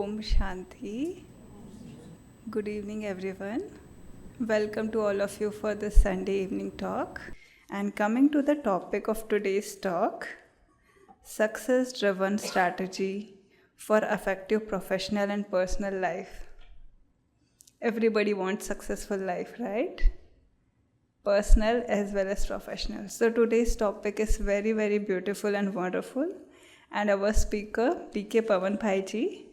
Om Shanti. Good evening, everyone. Welcome to all of you for this Sunday evening talk. And coming to the topic of today's talk, success driven strategy for effective professional and personal life. Everybody wants successful life, right? Personal as well as professional. So today's topic is very, very beautiful and wonderful. And our speaker, PK Pawan Bhaiji,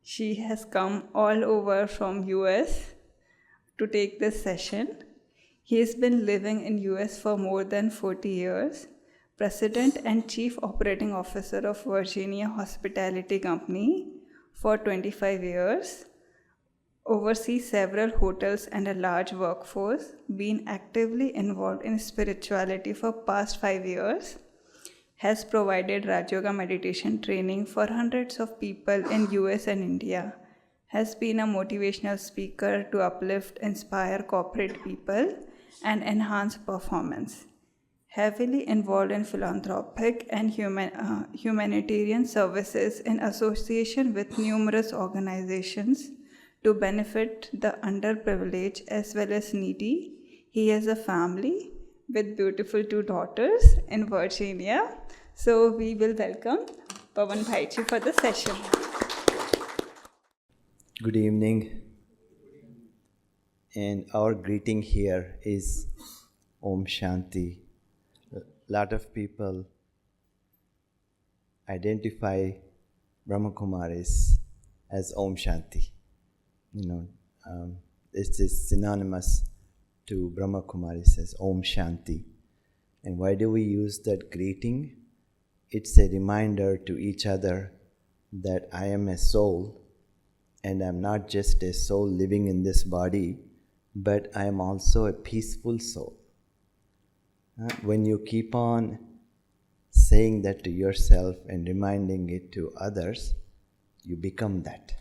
she has come all over from US to take this session. He has been living in US for more than 40 years, President and Chief Operating Officer of Virginia Hospitality Company for 25 years, oversees several hotels and a large workforce, been actively involved in spirituality for past 5 years, has provided Raj Yoga meditation training for hundreds of people in US and India, has been a motivational speaker to uplift, inspire corporate people and enhance performance. Heavily involved in philanthropic and humanitarian services in association with numerous organizations to benefit the underprivileged as well as needy. He has a family with beautiful 2 daughters in Virginia. So we will welcome Pawan Bhaiji for the session. Good evening. And our greeting here is Om Shanti. A lot of people identify Brahmakumaris as Om Shanti. This is synonymous to Brahmakumaris as Om Shanti. And why do we use that greeting? It's a reminder to each other that I am a soul, and I'm not just a soul living in this body, but I am also a peaceful soul. When you keep on saying that to yourself and reminding it to others, you become that.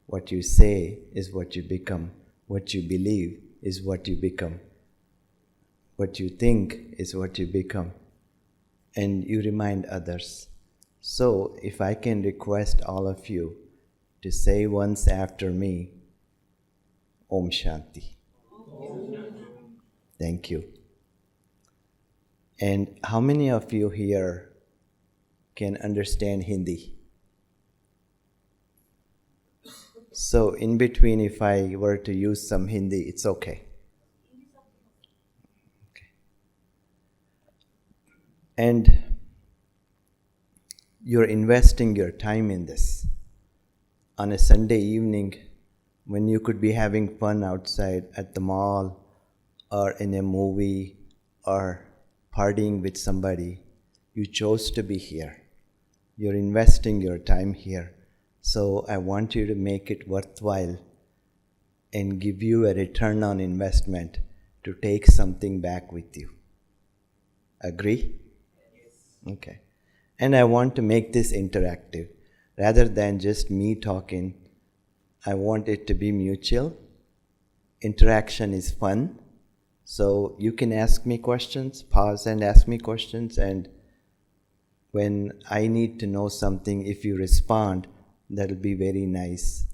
What you say is what you become. What you believe is what you become. What you think is what you become. And you remind others. So, if I can request all of you to say once after me, Om Shanti. Thank you. And how many of you here can understand Hindi? So, in between, if I were to use some Hindi, it's okay. And you're investing your time in this. On a Sunday evening, when you could be having fun outside at the mall or in a movie or partying with somebody, you chose to be here. You're investing your time here. So I want you to make it worthwhile and give you a return on investment to take something back with you. Agree? Yes. Okay. And I want to make this interactive. Rather than just me talking, I want it to be mutual. Interaction is fun. So you can ask me questions, pause and ask me questions. And when I need to know something, if you respond, that'll be very nice.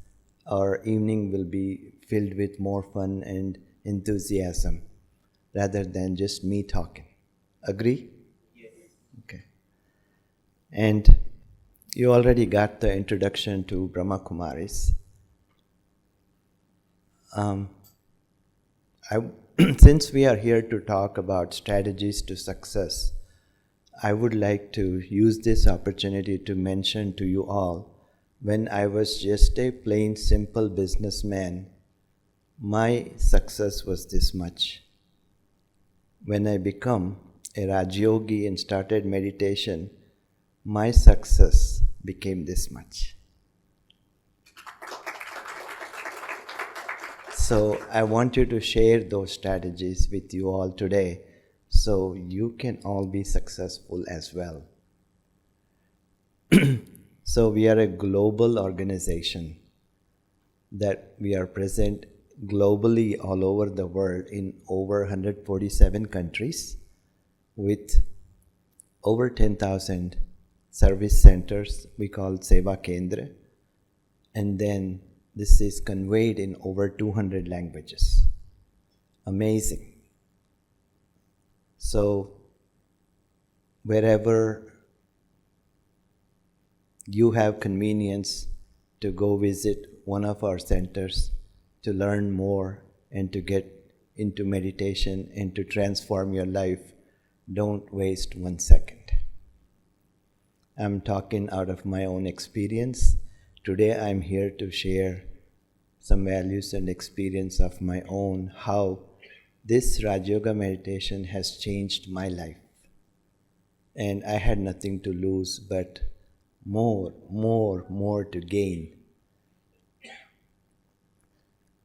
Our evening will be filled with more fun and enthusiasm rather than just me talking. Agree? Yes. Okay. And you already got the introduction to Brahmakumaris. Since we are here to talk about strategies to success, I would like to use this opportunity to mention to you all, when I was just a plain simple businessman, my success was this much. When I become a Raj Yogi and started meditation, my success became this much. So I want you to share those strategies with you all today so you can all be successful as well. So we are a global organization that we are present globally all over the world in over 147 countries with over 10,000 service centers we call Seva Kendra, and then this is conveyed in over 200 languages. Amazing. So, wherever you have convenience to go visit one of our centers to learn more and to get into meditation and to transform your life, don't waste 1 second. I'm talking out of my own experience. Today I'm here to share some values and experience of my own, how this Raj Yoga meditation has changed my life. And I had nothing to lose but more to gain.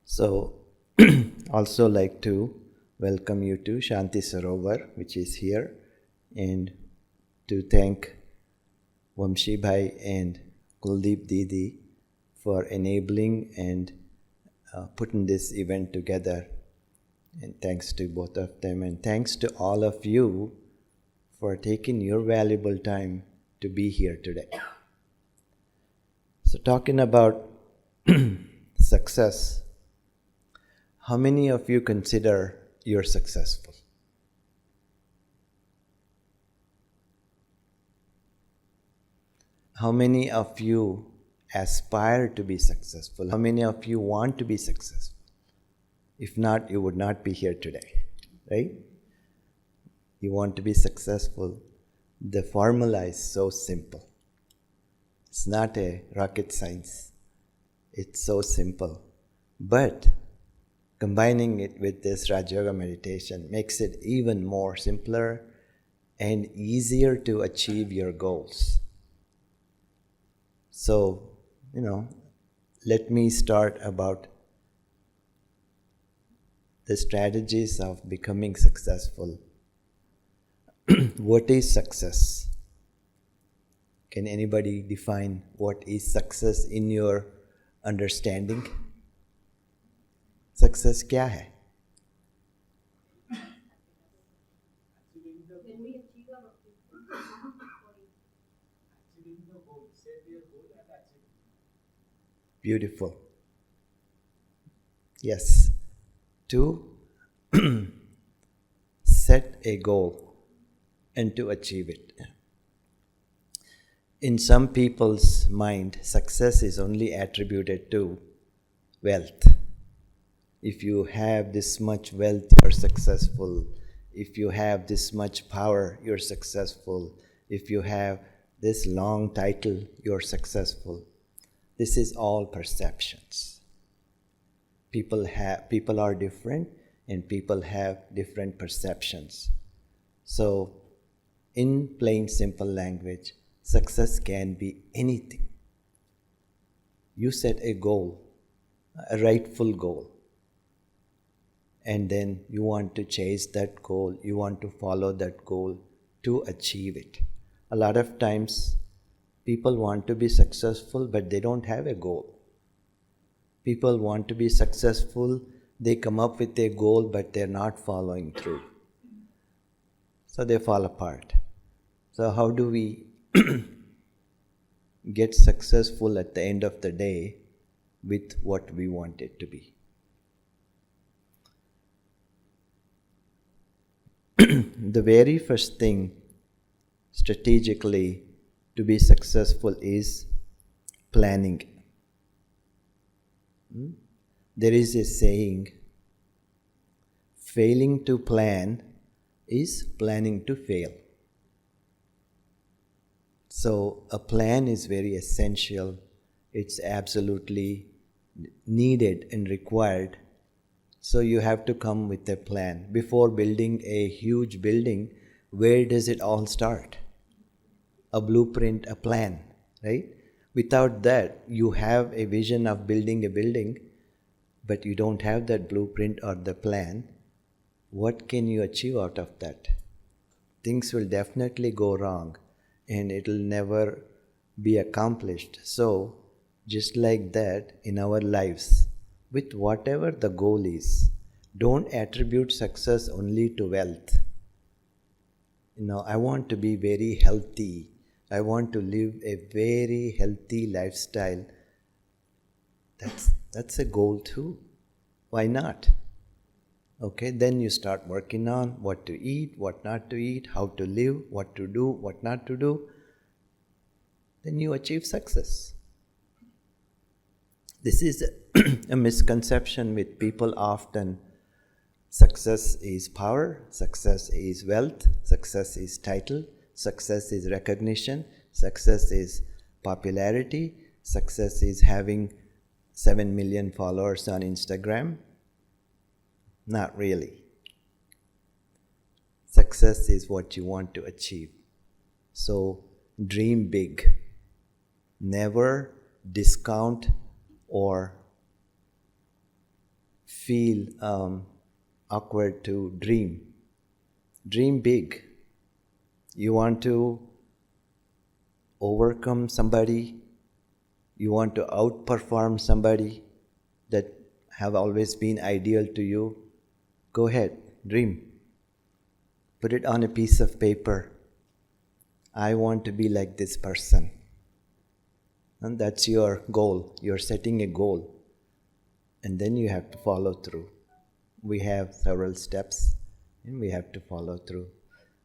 So, also like to welcome you to Shanti Sarovar, which is here, and to thank Vamshi Bhai and Kuldeep Didi for enabling and putting this event together. And thanks to both of them, and thanks to all of you for taking your valuable time to be here today. So, talking about success, how many of you consider you're successful? How many of you aspire to be successful? How many of you want to be successful? If not, you would not be here today, right? You want to be successful. The formula is so simple. It's not a rocket science. It's so simple. But combining it with this Raj Yoga meditation makes it even more simpler and easier to achieve your goals. So, let me start about the strategies of becoming successful. What is success? Can anybody define what is success in your understanding? Success क्या है? Beautiful. Yes. To set a goal and to achieve it. In some people's mind, success is only attributed to wealth. If you have this much wealth, you're successful. If you have this much power, you're successful. If you have this long title, you're successful. This is all perceptions. People are different, and people have different perceptions. So, in plain simple language, success can be anything. You set a goal, a rightful goal, and then you want to chase that goal, you want to follow that goal to achieve it. A lot of times, people want to be successful, but they don't have a goal. People want to be successful, they come up with a goal, but they're not following through. So they fall apart. So how do we get successful at the end of the day with what we want it to be? The very first thing strategically to be successful is planning. There is a saying, failing to plan is planning to fail. So a plan is very essential. It's absolutely needed and required. So you have to come with a plan. Before building a huge building, where does it all start? A blueprint, a plan, right? Without that, you have a vision of building a building, but you don't have that blueprint or the plan. What can you achieve out of that? Things will definitely go wrong, and it'll never be accomplished. So, just like that, in our lives, with whatever the goal is, don't attribute success only to wealth. I want to be very healthy. I want to live a very healthy lifestyle. That's a goal too. Why not? Okay, then you start working on what to eat, what not to eat, how to live, what to do, what not to do. Then you achieve success. This is a misconception with people often. Success is power, success is wealth, success is title, success is recognition, success is popularity, success is having 7 million followers on Instagram. Not really. Success is what you want to achieve. So dream big. Never discount or feel awkward to dream. Dream big. You want to overcome somebody, you want to outperform somebody that have always been ideal to you, go ahead, dream. Put it on a piece of paper. I want to be like this person. And that's your goal. You're setting a goal. And then you have to follow through. We have several steps and we have to follow through.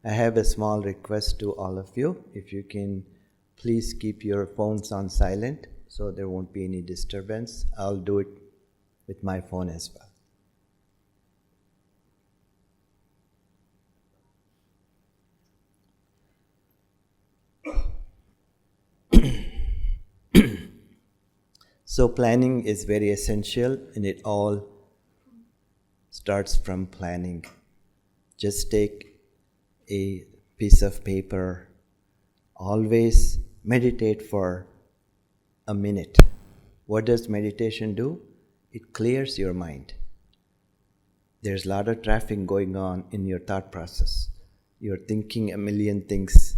I have a small request to all of you. If you can please keep your phones on silent so there won't be any disturbance. I'll do it with my phone as well. So planning is very essential, and it all starts from planning. Just take a piece of paper. Always meditate for a minute. What does meditation do? It clears your mind. There's a lot of traffic going on in your thought process. You're thinking a million things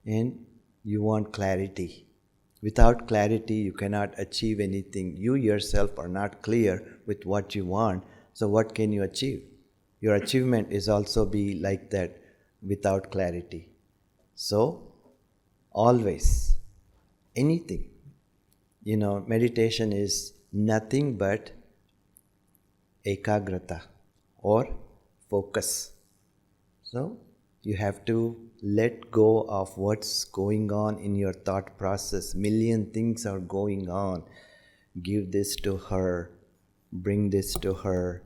and you want clarity. Without clarity, you cannot achieve anything. You yourself are not clear with what you want. So what can you achieve? Your achievement is also be like that without clarity. So always, anything, meditation is nothing but ekagrata or focus. So you have to let go of what's going on in your thought process. Million things are going on. Give this to her, bring this to her,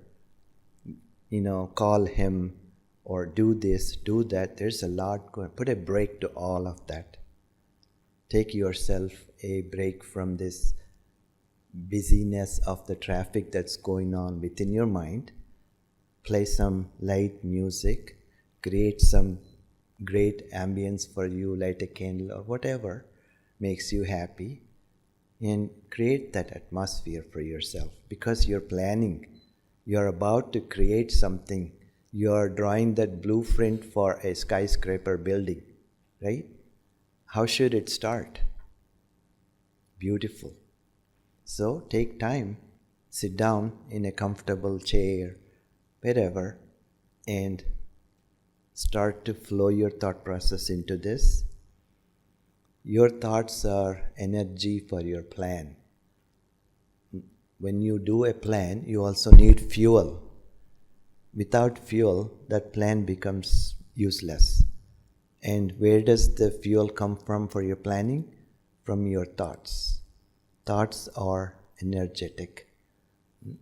call him, or do this, do that. There's a lot going. Put a break to all of that. Take yourself a break from this busyness of the traffic that's going on within your mind. Play some light music, create some great ambience for you, light a candle or whatever makes you happy, and create that atmosphere for yourself, because you're planning. You're about to create something. You're drawing that blueprint for a skyscraper building, right? How should it start? Beautiful. So take time, sit down in a comfortable chair, wherever, and start to flow your thought process into this. Your thoughts are energy for your plan. When you do a plan, you also need fuel. Without fuel, that plan becomes useless. And where does the fuel come from for your planning? From your thoughts. Thoughts are energetic.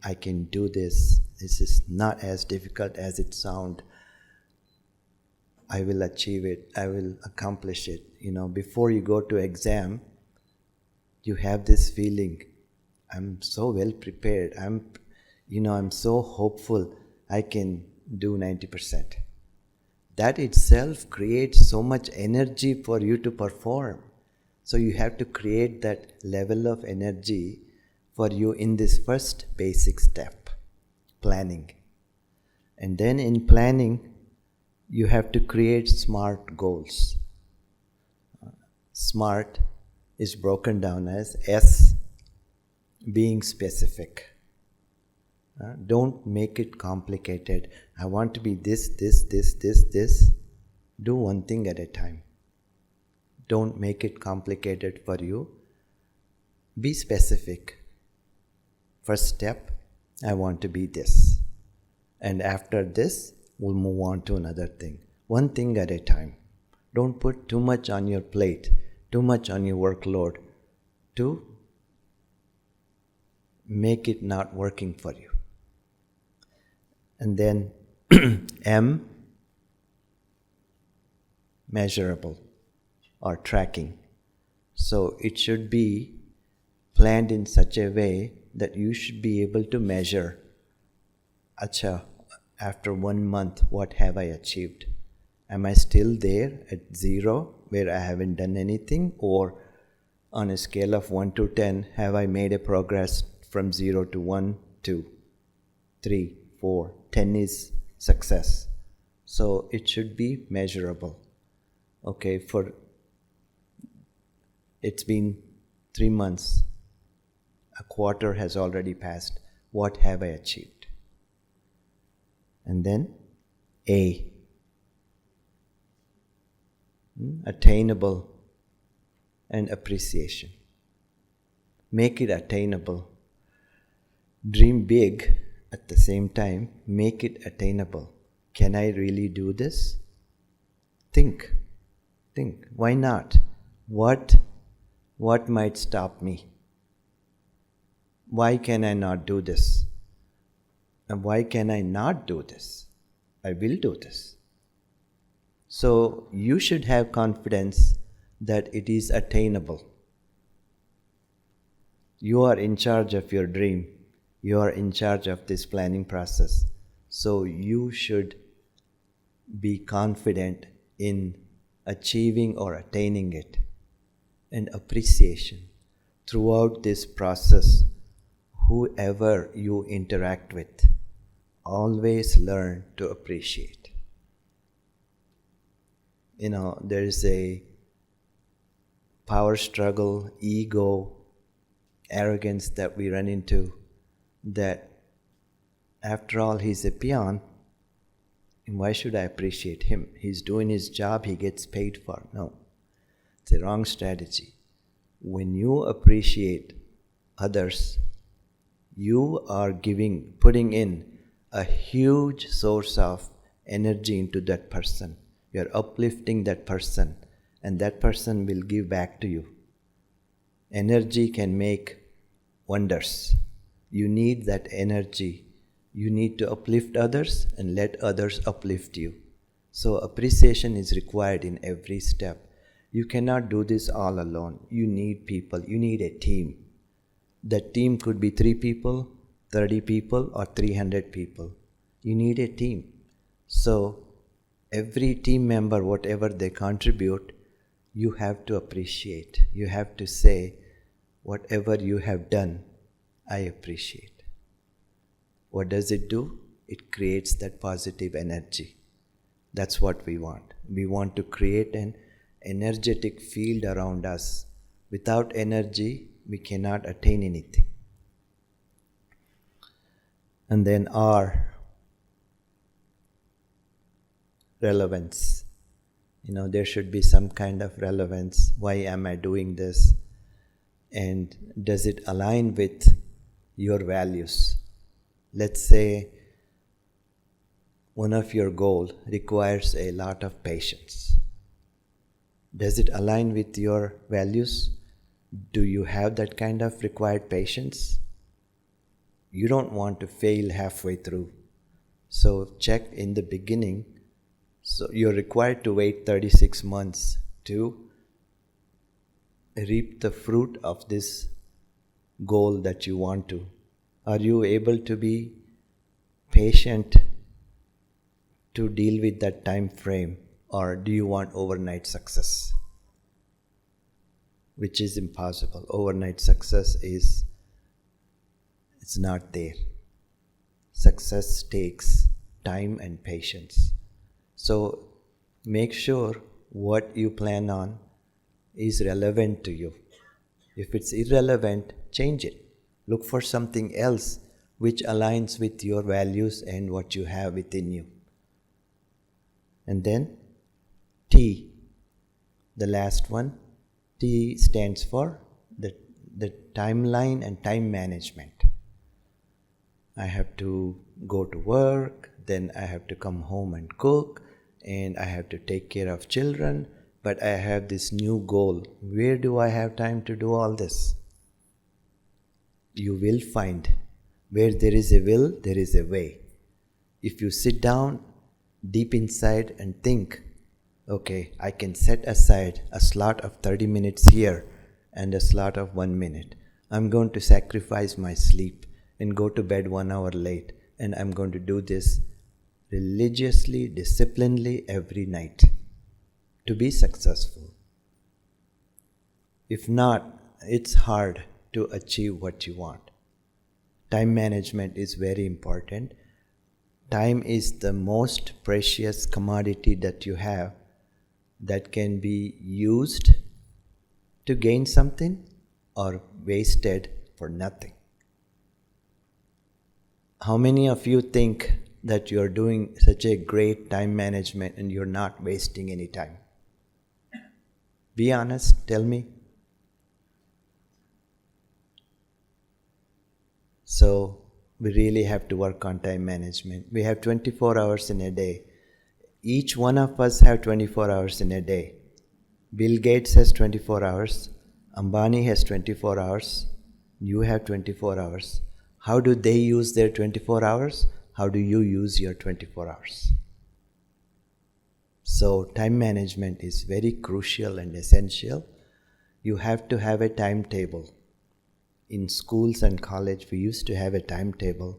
I can do this. This is not as difficult as it sounds. I will achieve it. I will accomplish it. Before you go to exam, you have this feeling, I'm so well prepared. I'm so hopeful I can do 90%. That itself creates so much energy for you to perform. So you have to create that level of energy for you in this first basic step, planning. And then in planning, you have to create SMART goals. SMART is broken down as S, being specific. Don't make it complicated. I want to be this. Do one thing at a time. Don't make it complicated for you. Be specific. First step, I want to be this. And after this, we'll move on to another thing. One thing at a time. Don't put too much on your plate, too much on your workload to make it not working for you. And then M, measurable or tracking. So it should be planned in such a way that you should be able to measure, acha, after 1 month, what have I achieved? Am I still there at 0 where I haven't done anything? Or on a scale of 1 to 10, have I made a progress from 0 to 1, 2, 3, 4, 10 is success. So it should be measurable. Okay, it's been 3 months, a quarter has already passed. What have I achieved? And then A, attainable and appreciation. Make it attainable. Dream big, at the same time, make it attainable. Can I really do this? Think. Why not? What might stop me? Why can I not do this? And why can I not do this? I will do this. So you should have confidence that it is attainable. You are in charge of your dream. You are in charge of this planning process. So you should be confident in achieving or attaining it. And appreciation. Throughout this process, whoever you interact with, always learn to appreciate. There is a power struggle, ego, arrogance that we run into, that after all, he's a peon, and why should I appreciate him? He's doing his job, he gets paid for. No, it's a wrong strategy. When you appreciate others, you are putting in a huge source of energy into that person. You're uplifting that person, and that person will give back to you. Energy can make wonders. You need that energy. You need to uplift others and let others uplift you. So appreciation is required in every step. You cannot do this all alone. You need people. You need a team. That team could be 3 people, 30 people, or 300 people. You need a team. So every team member, whatever they contribute, you have to appreciate. You have to say, whatever you have done, I appreciate. What does it do? It creates that positive energy. That's what we want. We want to create an energetic field around us. Without energy, we cannot attain anything. And then R, relevance. There should be some kind of relevance. Why am I doing this? And does it align with your values? Let's say one of your goals requires a lot of patience. Does it align with your values? Do you have that kind of required patience? You don't want to fail halfway through. So check in the beginning. So you're required to wait 36 months to reap the fruit of this goal that you want to. Are you able to be patient to deal with that time frame, or do you want overnight success? Which is impossible. Overnight success it's not there. Success takes time and patience. So make sure what you plan on is relevant to you. If it's irrelevant, change it. Look for something else which aligns with your values and what you have within you. And then T, the last one. T stands for the timeline and time management. I have to go to work, then I have to come home and cook, and I have to take care of children, but I have this new goal. Where do I have time to do all this? You will find where there is a will, there is a way. If you sit down deep inside and think, okay, I can set aside a slot of 30 minutes here and a slot of 1 minute. I'm going to sacrifice my sleep and go to bed 1 hour late, and I'm going to do this religiously, disciplinedly every night to be successful. If not, it's hard to achieve what you want. Time management is very important. Time is the most precious commodity that you have that can be used to gain something or wasted for nothing. How many of you think that you're doing such a great time management and you're not wasting any time? Be honest, tell me. So we really have to work on time management. We have 24 hours in a day. Each one of us have 24 hours in a day. Bill Gates has 24 hours. Ambani has 24 hours. You have 24 hours. How do they use their 24 hours? How do you use your 24 hours? So time management is very crucial and essential. You have to have a timetable. In schools and college, we used to have a timetable,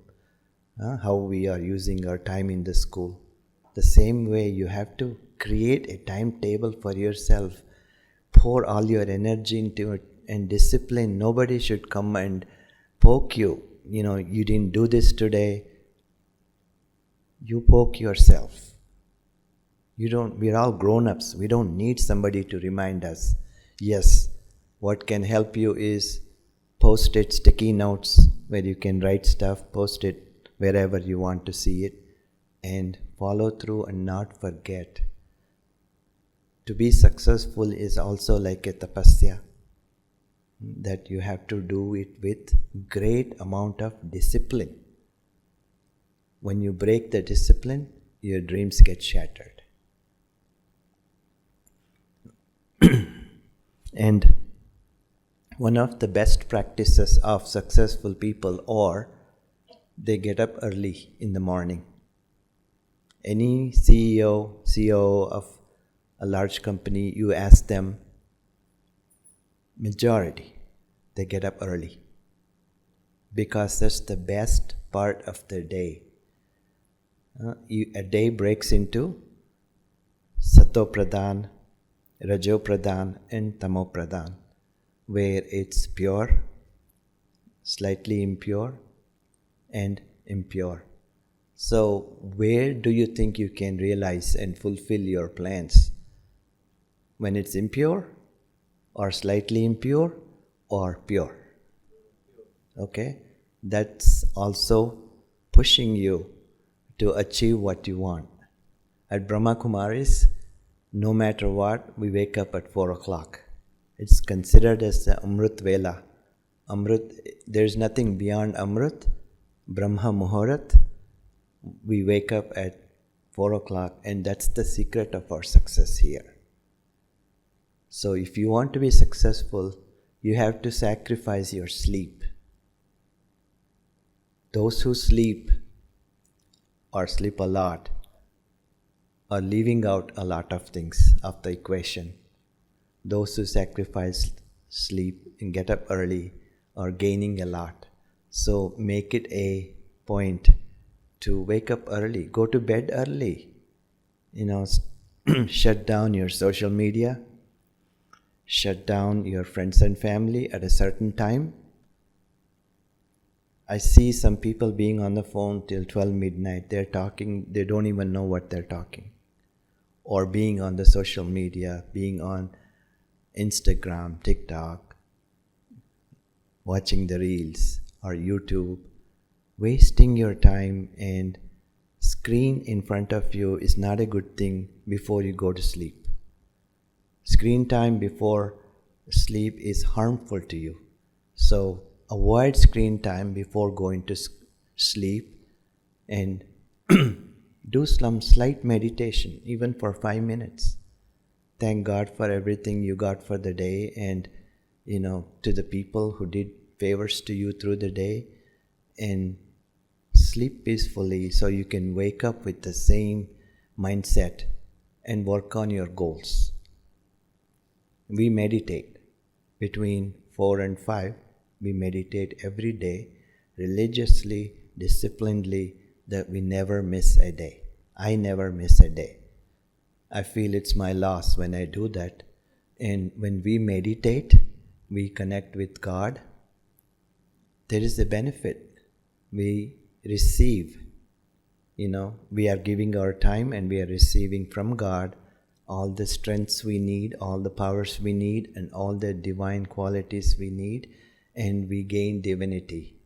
how we are using our time in the school. The same way, you have to create a timetable for yourself. Pour all your energy into it and discipline. Nobody should come and poke you. You didn't do this today. You poke yourself. We're all grown-ups. We don't need somebody to remind us. Yes, what can help you is post-it sticky notes where you can write stuff, post it wherever you want to see it, and follow through and not forget. To be successful is also like a tapasya, that you have to do it with great amount of discipline. When you break the discipline, your dreams get shattered. And one of the best practices of successful people are they get up early in the morning. Any CEO of a large company, you ask them, majority, they get up early because that's the best part of their day. A day breaks into Sato Pradhan, Rajo Pradhan, and Tamo Pradhan, where it's pure, slightly impure, and impure. So where do you think you can realize and fulfill your plans? When it's impure, or slightly impure, or pure? Okay? That's also pushing you to achieve what you want. At Brahma Kumaris, no matter what, we wake up at 4 o'clock. It's considered as the Amrit Vela. Amrit, there's nothing beyond Amrit, Brahma Muhurat. We wake up at 4 o'clock, and that's the secret of our success here. So if you want to be successful, you have to sacrifice your sleep. Those who sleep or sleep a lot are leaving out a lot of things of the equation. Those who sacrifice sleep and get up early are gaining a lot. So make it a point to wake up early, go to bed early. Shut down your social media, shut down your friends and family at a certain time. I see some people being on the phone till 12 midnight. They're talking, they don't even know what they're talking. Or being on the social media, being on Instagram, TikTok, watching the reels or YouTube, wasting your time, and screen in front of you is not a good thing before you go to sleep. Screen time before sleep is harmful to you. So avoid screen time before going to sleep, and do some slight meditation, even for 5 minutes. Thank God for everything you got for the day, and to the people who did favors to you through the day, and sleep peacefully so you can wake up with the same mindset and work on your goals. We meditate between 4 and 5. We meditate every day, religiously, disciplinedly, that we never miss a day. I never miss a day. I feel it's my loss when I do that. And when we meditate, we connect with God. There is a benefit. We receive. We are giving our time and we are receiving from God all the strengths we need, all the powers we need, and all the divine qualities we need, and we gain divinity.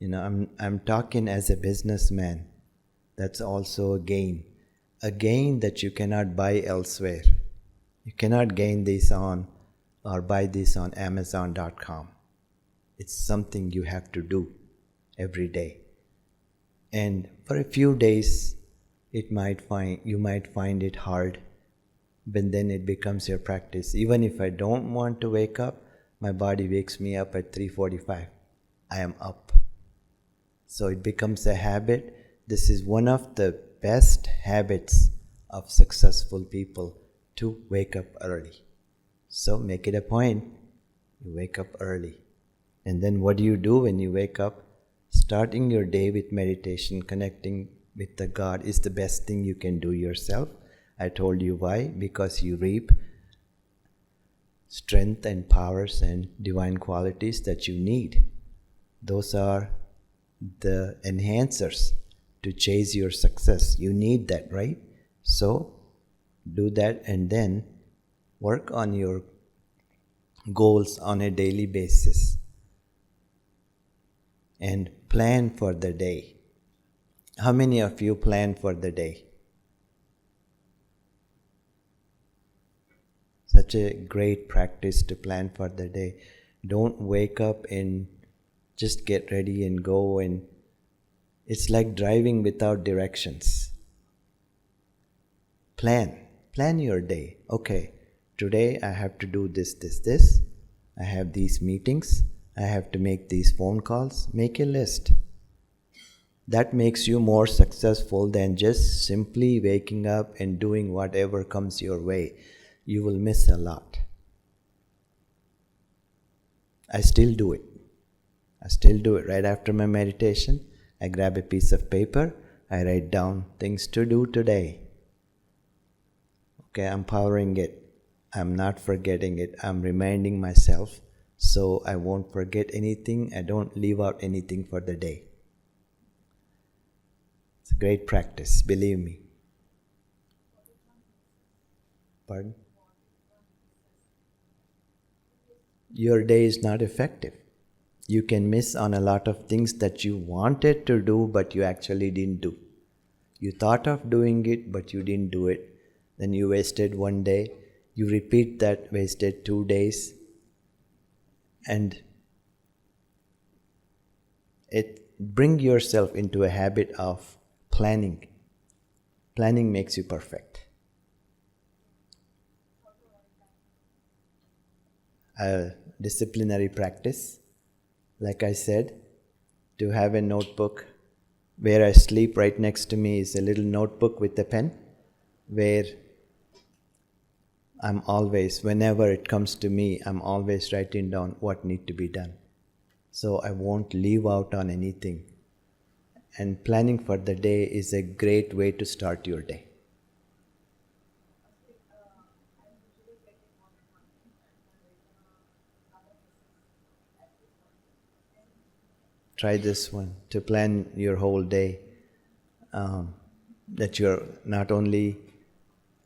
I'm talking as a businessman. That's also a gain that you cannot buy elsewhere. You cannot gain this on or buy this on Amazon.com. It's something you have to do every day. And for a few days, you might find it hard, but then it becomes your practice. Even if I don't want to wake up, my body wakes me up at 3:45. I am up. So it becomes a habit. This is one of the best habits of successful people, to wake up early. So make it a point. You wake up early. And then what do you do when you wake up? Starting your day with meditation, connecting with the God, is the best thing you can do yourself. I told you why. Because you reap strength and powers and divine qualities that you need. Those are the enhancers to chase your success. You need that, right? So do that, and then work on your goals on a daily basis and plan for the day. How many of you plan for the day? Such a great practice to plan for the day. Don't wake up and just get ready and go, and it's like driving without directions. Plan your day. Okay, today I have to do this. I have these meetings. I have to make these phone calls. Make a list. That makes you more successful than just simply waking up and doing whatever comes your way. You will miss a lot. I still do it. Right after my meditation. I grab a piece of paper. I write down things to do today. Okay, I'm powering it. I'm not forgetting it. I'm reminding myself so I won't forget anything. I don't leave out anything for the day. It's a great practice, believe me. Pardon? Your day is not effective. You can miss on a lot of things that you wanted to do but you actually didn't do. You thought of doing it but you didn't do it. Then you wasted one day. You repeat that, wasted 2 days. And bring yourself into a habit of planning. Planning makes you perfect. A disciplinary practice, like I said, to have a notebook. Where I sleep right next to me is a little notebook with a pen, where I'm always, whenever it comes to me, I'm always writing down what needs to be done. So I won't leave out on anything. And planning for the day is a great way to start your day. Try this one, to plan your whole day, that you're not only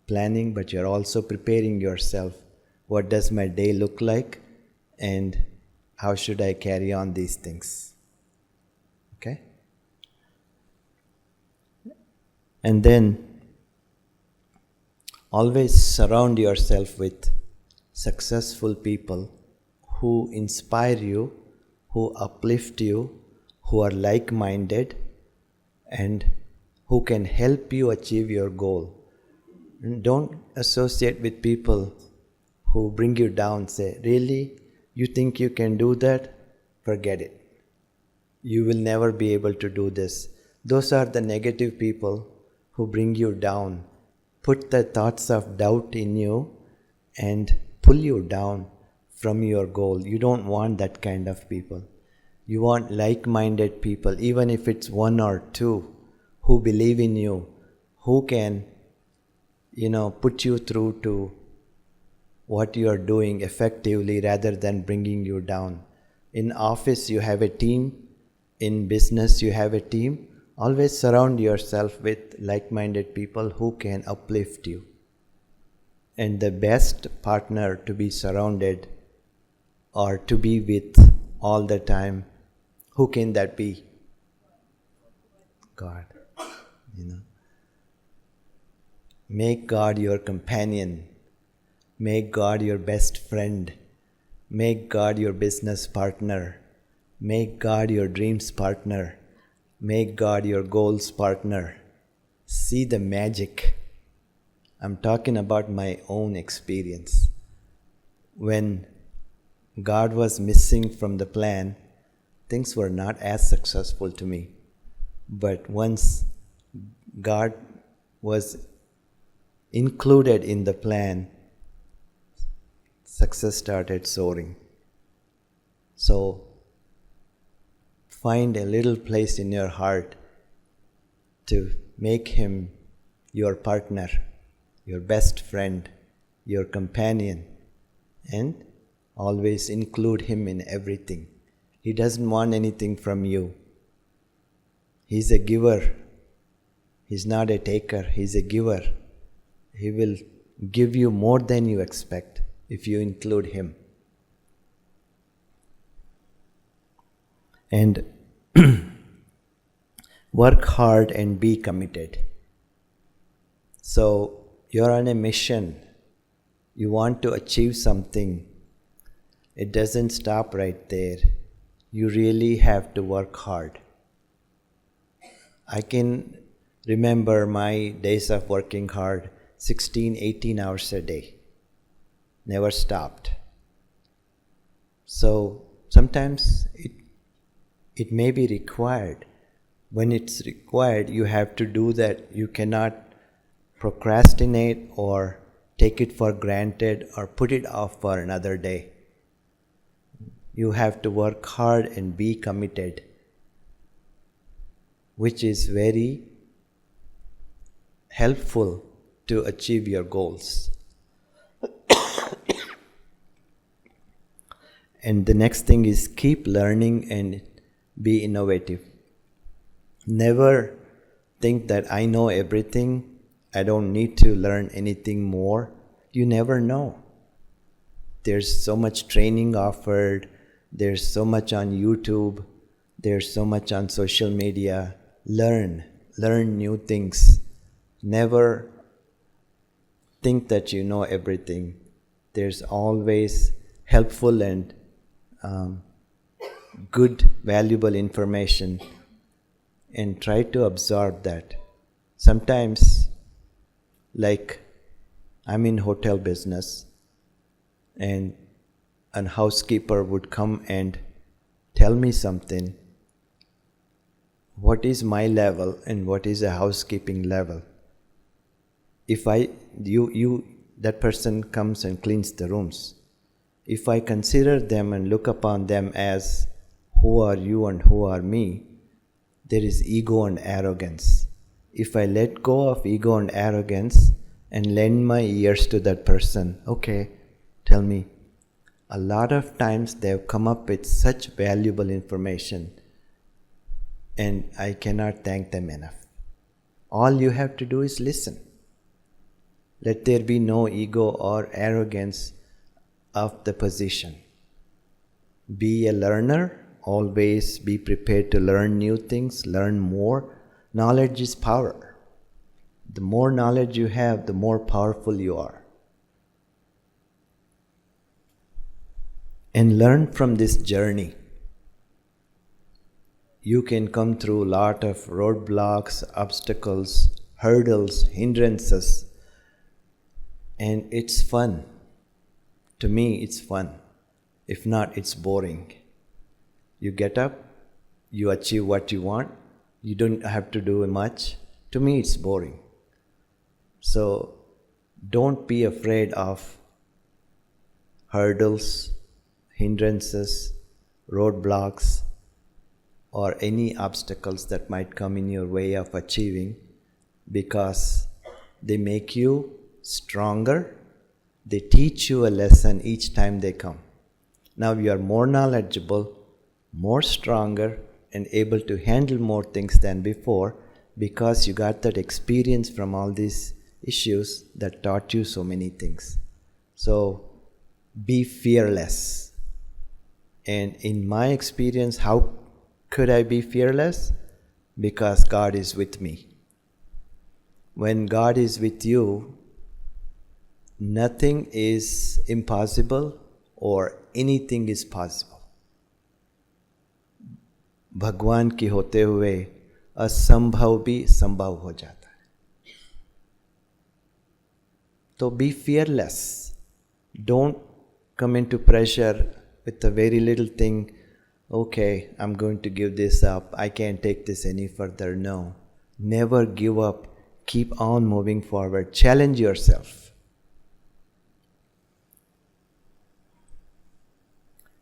planning, but you're also preparing yourself. What does my day look like, and how should I carry on these things? Okay? And then always surround yourself with successful people who inspire you, who uplift you, who are like-minded and who can help you achieve your goal. And don't associate with people who bring you down. Say, really? You think you can do that? Forget it. You will never be able to do this. Those are the negative people who bring you down, put the thoughts of doubt in you and pull you down from your goal. You don't want that kind of people. You want like-minded people, even if it's one or two, who believe in you, who can, put you through to what you are doing effectively rather than bringing you down. In office, you have a team. In business, you have a team. Always surround yourself with like-minded people who can uplift you. And the best partner to be surrounded or to be with all the time, who can that be? God. Make God your companion. Make God your best friend. Make God your business partner. Make God your dreams partner. Make God your goals partner. See the magic. I'm talking about my own experience. When God was missing from the plan, things were not as successful to me. But once God was included in the plan, success started soaring. So, find a little place in your heart to make Him your partner, your best friend, your companion, and always include Him in everything. He doesn't want anything from you. He's a giver. He's not a taker. He's a giver. He will give you more than you expect if you include Him. And work hard and be committed. So you're on a mission. You want to achieve something. It doesn't stop right there. You really have to work hard. I can remember my days of working hard, 16, 18 hours a day. Never stopped. So sometimes it may be required. When it's required, you have to do that. You cannot procrastinate or take it for granted or put it off for another day. You have to work hard and be committed, which is very helpful to achieve your goals. And the next thing is keep learning and be innovative. Never think that I know everything, I don't need to learn anything more. You never know. There's so much training offered, there's so much on YouTube, there's so much on social media. Learn new things. Never think that you know everything. There's always helpful and good, valuable information, and try to absorb that. Sometimes, like I'm in hotel business, and a housekeeper would come and tell me something. What is my level and what is a housekeeping level? If that person comes and cleans the rooms. If I consider them and look upon them as who are you and who are me, there is ego and arrogance. If I let go of ego and arrogance and lend my ears to that person, okay, tell me. A lot of times they have come up with such valuable information, and I cannot thank them enough. All you have to do is listen. Let there be no ego or arrogance of the position. Be a learner. Always be prepared to learn new things, learn more. Knowledge is power. The more knowledge you have, the more powerful you are. And learn from this journey. you can come through a lot of roadblocks, obstacles, hurdles, hindrances, and it's fun. To me, it's fun. If not, it's boring. You get up, you achieve what you want, you don't have to do much. To me, it's boring. So, don't be afraid of hurdles, hindrances, roadblocks, or any obstacles that might come in your way of achieving, because they make you stronger. They teach you a lesson each time they come. Now you are more knowledgeable, more stronger, and able to handle more things than before, because you got that experience from all these issues that taught you so many things. So be fearless. And in my experience, how could I be fearless? Because God is with me. When God is with you, nothing is impossible or anything is possible. भगवान के होते हुए असंभव भी संभव हो जाता है. So be fearless. Don't come into pressure with a very little thing. Okay, I'm going to give this up. I can't take this any further. No. Never give up. Keep on moving forward. Challenge yourself.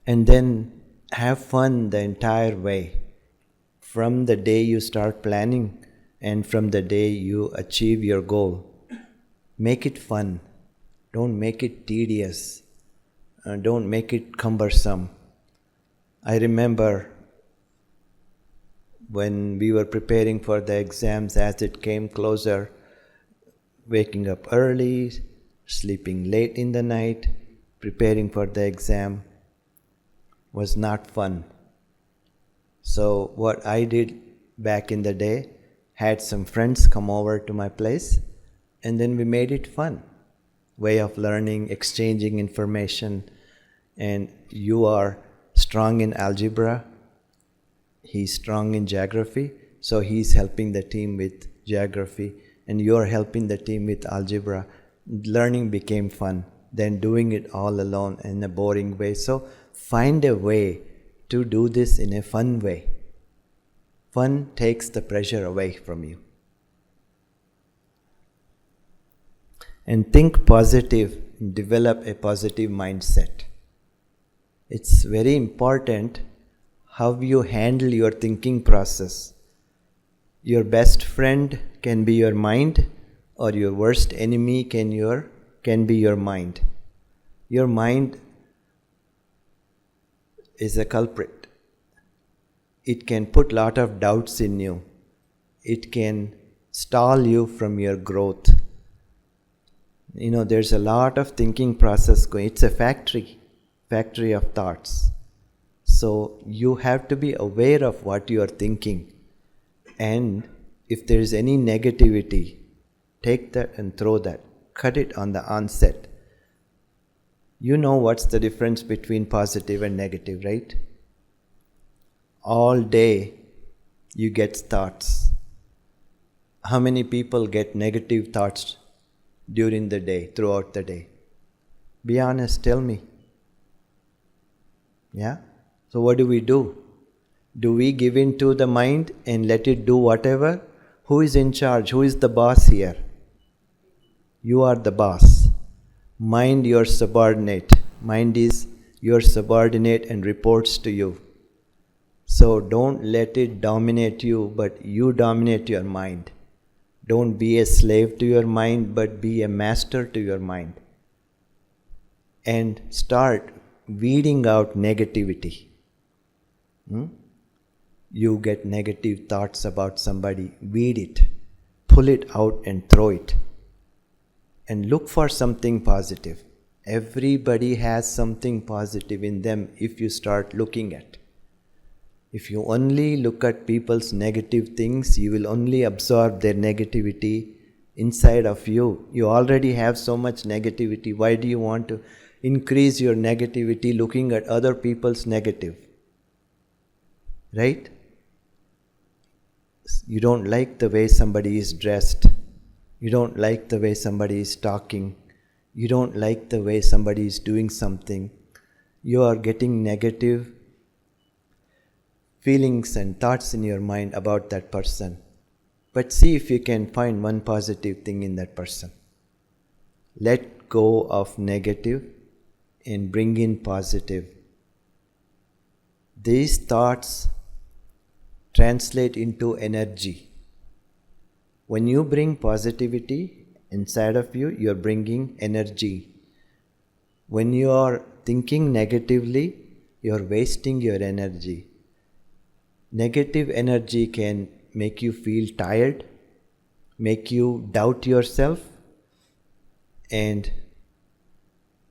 And then have fun the entire way. From the day you start planning and from the day you achieve your goal. Make it fun. Don't make it tedious. Don't make it cumbersome. I remember when we were preparing for the exams, as it came closer, waking up early, sleeping late in the night, preparing for the exam was not fun. So what I did back in the day, had some friends come over to my place, and then we made it fun. Way of learning, exchanging information, and you are strong in algebra, he's strong in geography, so he's helping the team with geography, and you're helping the team with algebra. Learning became fun than doing it all alone in a boring way. So find a way to do this in a fun way. Fun takes the pressure away from you. And think positive, develop a positive mindset. It's very important how you handle your thinking process. Your best friend can be your mind, or your worst enemy can be your mind. Your mind is a culprit. It can put a lot of doubts in you. It can stall you from your growth. There's a lot of thinking process going. It's a factory of thoughts. So you have to be aware of what you are thinking. And if there is any negativity, take that and throw that. Cut it on the onset. You know what's the difference between positive and negative, right? All day you get thoughts. How many people get negative thoughts during the day, throughout the day? Be honest, tell me. Yeah? So what do? Do we give in to the mind and let it do whatever? Who is in charge? Who is the boss here? You are the boss. Mind your subordinate. Mind is your subordinate and reports to you. So don't let it dominate you, but you dominate your mind. Don't be a slave to your mind, but be a master to your mind. And start weeding out negativity. You get negative thoughts about somebody, weed it. Pull it out and throw it. And look for something positive. Everybody has something positive in them if you start looking at. If you only look at people's negative things, you will only absorb their negativity inside of you. You already have so much negativity. Why do you want to increase your negativity looking at other people's negative? Right? You don't like the way somebody is dressed. You don't like the way somebody is talking. You don't like the way somebody is doing something. You are getting negative feelings and thoughts in your mind about that person. But see if you can find one positive thing in that person. Let go of negative and bring in positive. These thoughts translate into energy. When you bring positivity inside of you, you are bringing energy. When you are thinking negatively, you are wasting your energy. Negative energy can make you feel tired, make you doubt yourself, and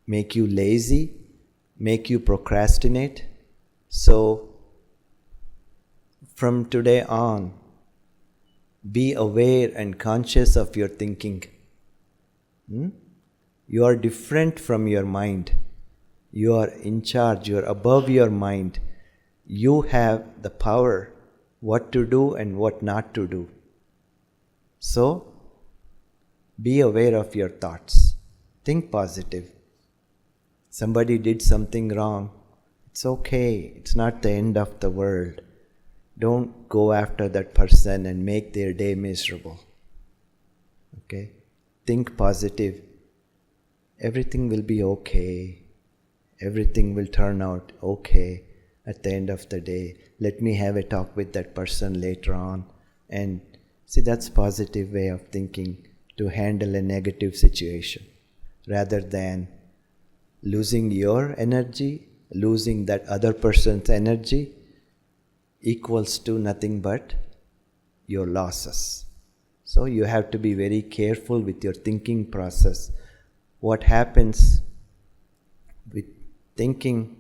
make you lazy, make you procrastinate. So, from today on, be aware and conscious of your thinking. You are different from your mind. You are in charge, you are above your mind. You have the power what to do and what not to do. So, be aware of your thoughts. Think positive. Somebody did something wrong. It's okay. It's not the end of the world. Don't go after that person and make their day miserable. Okay? Think positive. Everything will be okay. Everything will turn out okay at the end of the day. Let me have a talk with that person later on. And see, that's positive way of thinking to handle a negative situation. Rather than losing your energy, losing that other person's energy equals to nothing but your losses. So you have to be very careful with your thinking process. What happens with thinking,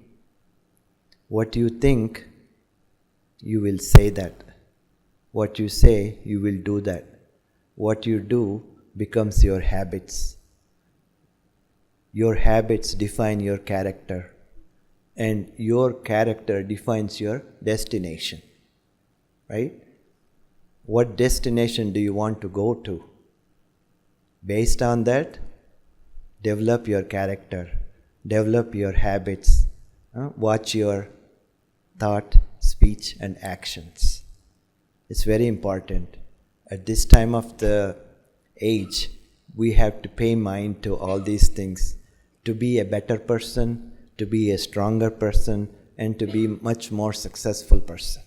what you think, you will say that. What you say, you will do that. What you do becomes your habits. Your habits define your character, and your character defines your destination, right? What destination do you want to go to? Based on that, develop your character, develop your habits, watch your thought, speech, and actions. It's very important. At this time of the age, we have to pay mind to all these things to be a better person, to be a stronger person, and to be a much more successful person.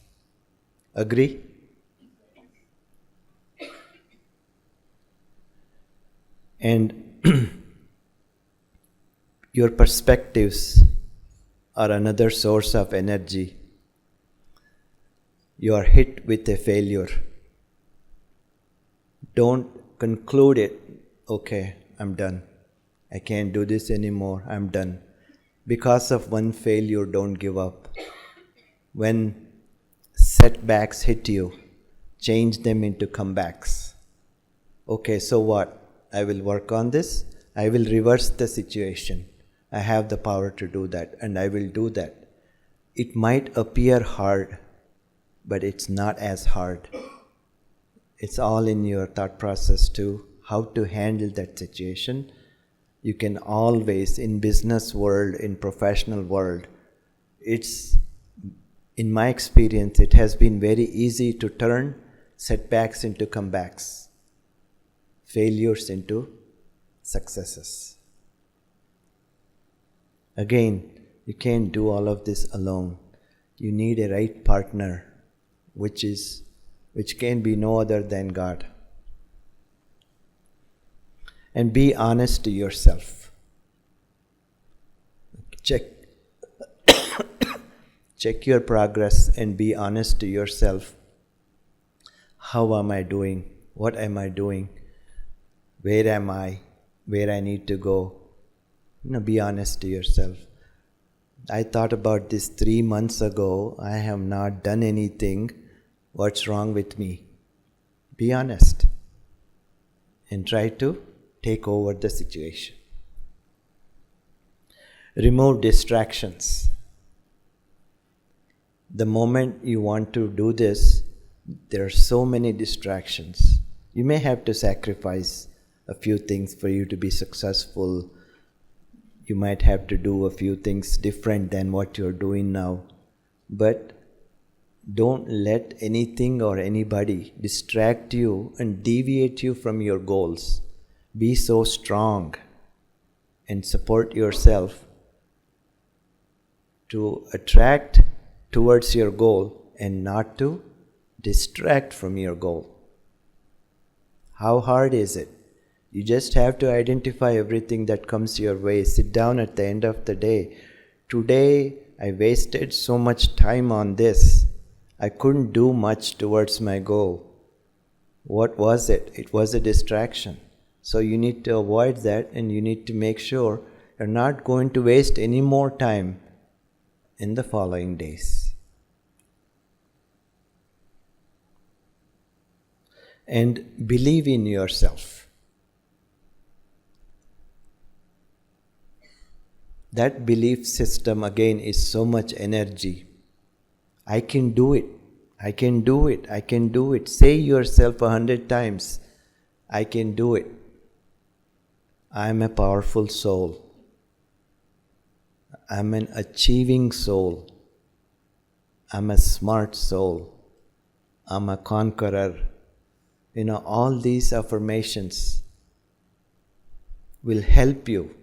Agree? And your perspectives are another source of energy. You are hit with a failure. Don't conclude it, okay, I'm done. I can't do this anymore, I'm done. Because of one failure, don't give up. When setbacks hit you, change them into comebacks. Okay, so what? I will work on this. I will reverse the situation. I have the power to do that, and I will do that. It might appear hard, but it's not as hard. It's all in your thought process too, how to handle that situation. You can always, in business world, in professional world, it's, in my experience, it has been very easy to turn setbacks into comebacks, failures into successes. Again, you can't do all of this alone. You need a right partner, which can be no other than God. And be honest to yourself. Check your progress and be honest to yourself. How am I doing? What am I doing? Where am I? Where I need to go? Be honest to yourself. I thought about this 3 months ago. I have not done anything. What's wrong with me? Be honest and try to take over the situation. Remove distractions. The moment you want to do this, There are so many distractions. You may have to sacrifice a few things for you to be successful. You might have to do a few things different than what you're doing now. But don't let anything or anybody distract you and deviate you from your goals. Be so strong and support yourself to attract towards your goal and not to distract from your goal. How hard is it? You just have to identify everything that comes your way. Sit down at the end of the day. Today, I wasted so much time on this. I couldn't do much towards my goal. What was it? It was a distraction. So you need to avoid that, and you need to make sure you're not going to waste any more time in the following days. And believe in yourself. That belief system again is so much energy. I can do it. I can do it. I can do it. Say yourself 100 times, I can do it. I am a powerful soul. I am an achieving soul. I am a smart soul. I am a conqueror. All these affirmations will help you.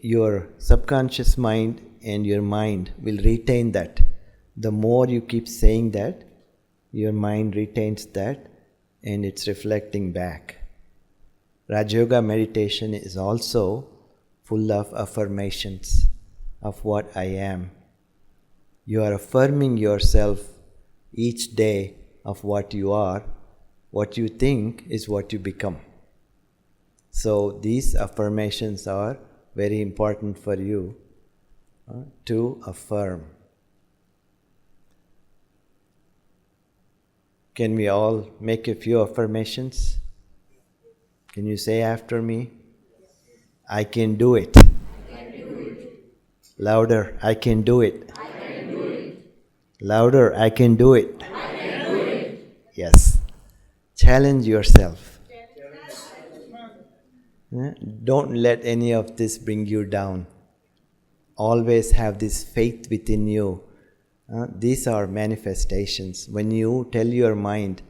Your subconscious mind and your mind will retain that. The more you keep saying that, your mind retains that and it's reflecting back. Raj Yoga meditation is also full of affirmations of what I am. You are affirming yourself each day of what you are. What you think is what you become. So these affirmations are very important for you to affirm. Can we all make a few affirmations? Can you say after me? I can do it. Louder, I can do it. Louder, I can do it. Yes. Challenge yourself. Don't let any of this bring you down. Always have this faith within you. These are manifestations. When you tell your mind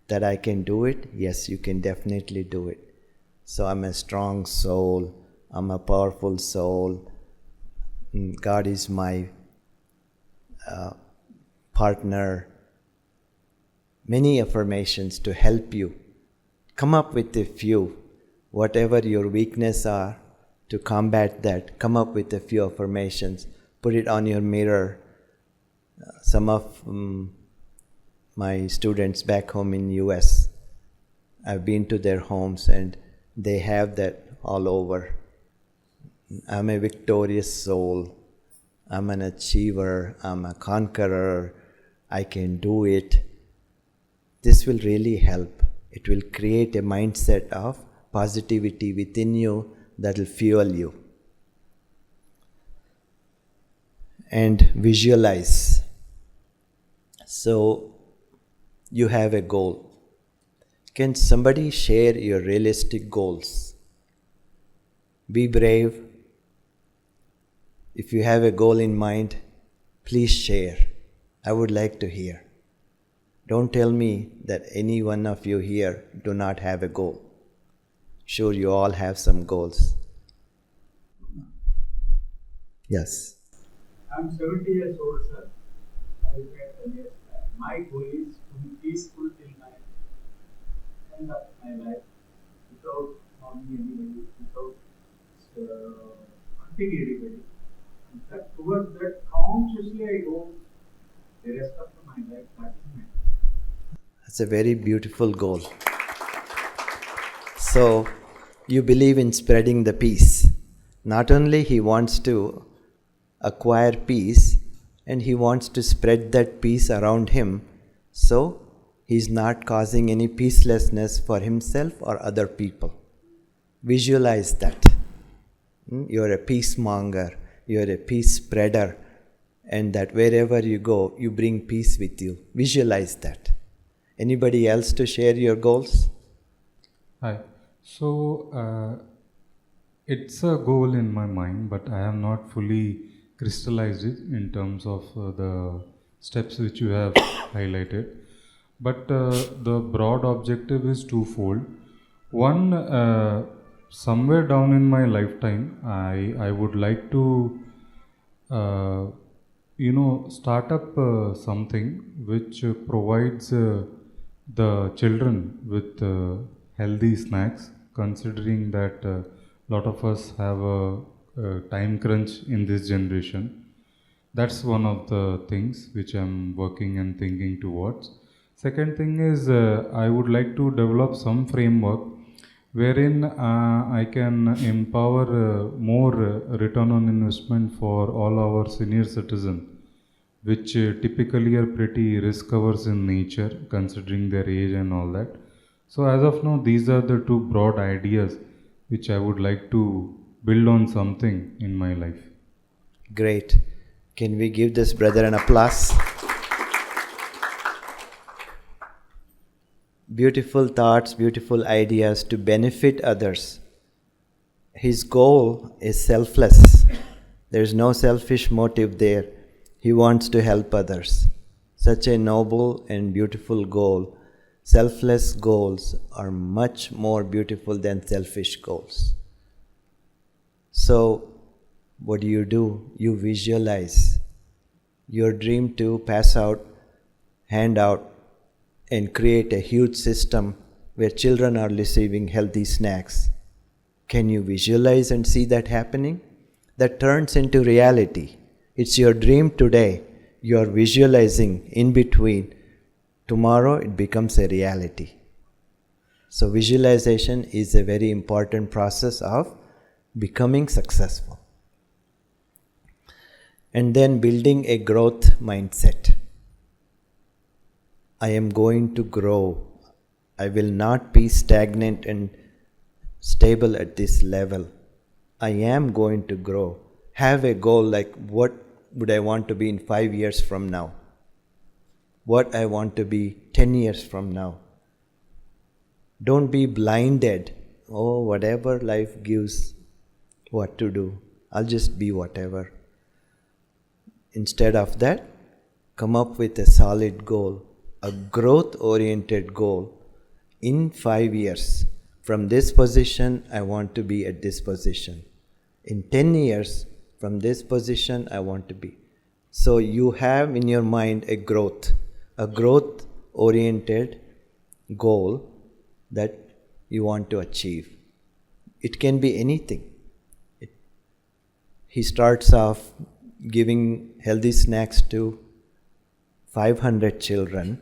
that I can do it, yes, you can definitely do it. So I'm a strong soul. I'm a powerful soul. God is my partner. Many affirmations to help you. Come up with a few. Whatever your weakness are, to combat that, come up with a few affirmations. Put it on your mirror. Some of my students back home in US, I've been to their homes and they have that all over. I'm a victorious soul. I'm an achiever. I'm a conqueror. I can do it. This will really help. It will create a mindset of positivity within you that will fuel you. And visualize. So you have a goal. Can somebody share your realistic goals? Be brave. If you have a goal in mind, please share. I would like to hear. Don't tell me that any one of you here do not have a goal. Sure, you all have some goals. Yes. I'm 70 years old, sir. I will get 10 years back. My goal is to be peaceful till my end of my life without harming anybody, without hurting anybody. And that, towards that, consciously I go the rest of my life. That is my goal. That's a very beautiful goal. So, you believe in spreading the peace. Not only he wants to acquire peace, and he wants to spread that peace around him, so he's not causing any peacelessness for himself or other people. Visualize that. You're a peacemonger, you're a peace spreader, and that wherever you go, you bring peace with you. Visualize that. Anybody else to share your goals? Hi. So, it's a goal in my mind, but I have not fully crystallized it in terms of the steps which you have highlighted. But the broad objective is twofold. One, somewhere down in my lifetime, I would like to, uh, start up something which provides the children with healthy snacks, considering that a lot of us have a time crunch in this generation. That's one of the things which I'm working and thinking towards. Second thing is, I would like to develop some framework wherein I can empower more return on investment for all our senior citizens, which typically are pretty risk averse in nature, considering their age and all that. So, as of now, these are the two broad ideas which I would like to build on something in my life. Great. Can we give this brother an applause? Beautiful thoughts, beautiful ideas to benefit others. His goal is selfless. There is no selfish motive there. He wants to help others. Such a noble and beautiful goal. Selfless goals are much more beautiful than selfish goals. So, what do? You visualize your dream to pass out, hand out, and create a huge system where children are receiving healthy snacks. Can you visualize and see that happening? That turns into reality. It's your dream today. You are visualizing in between. Tomorrow it becomes a reality. So visualization is a very important process of becoming successful. And then building a growth mindset. I am going to grow. I will not be stagnant and stable at this level. I am going to grow. Have a goal like what would I want to be in 5 years from now? What I want to be 10 years from now. Don't be blinded. Oh, whatever life gives, what to do. I'll just be whatever. Instead of that, come up with a solid goal, a growth-oriented goal. In 5 years, from this position, I want to be at this position. In 10 years, from this position, I want to be. So you have in your mind a growth-oriented goal that you want to achieve. It can be anything. He starts off giving healthy snacks to 500 children,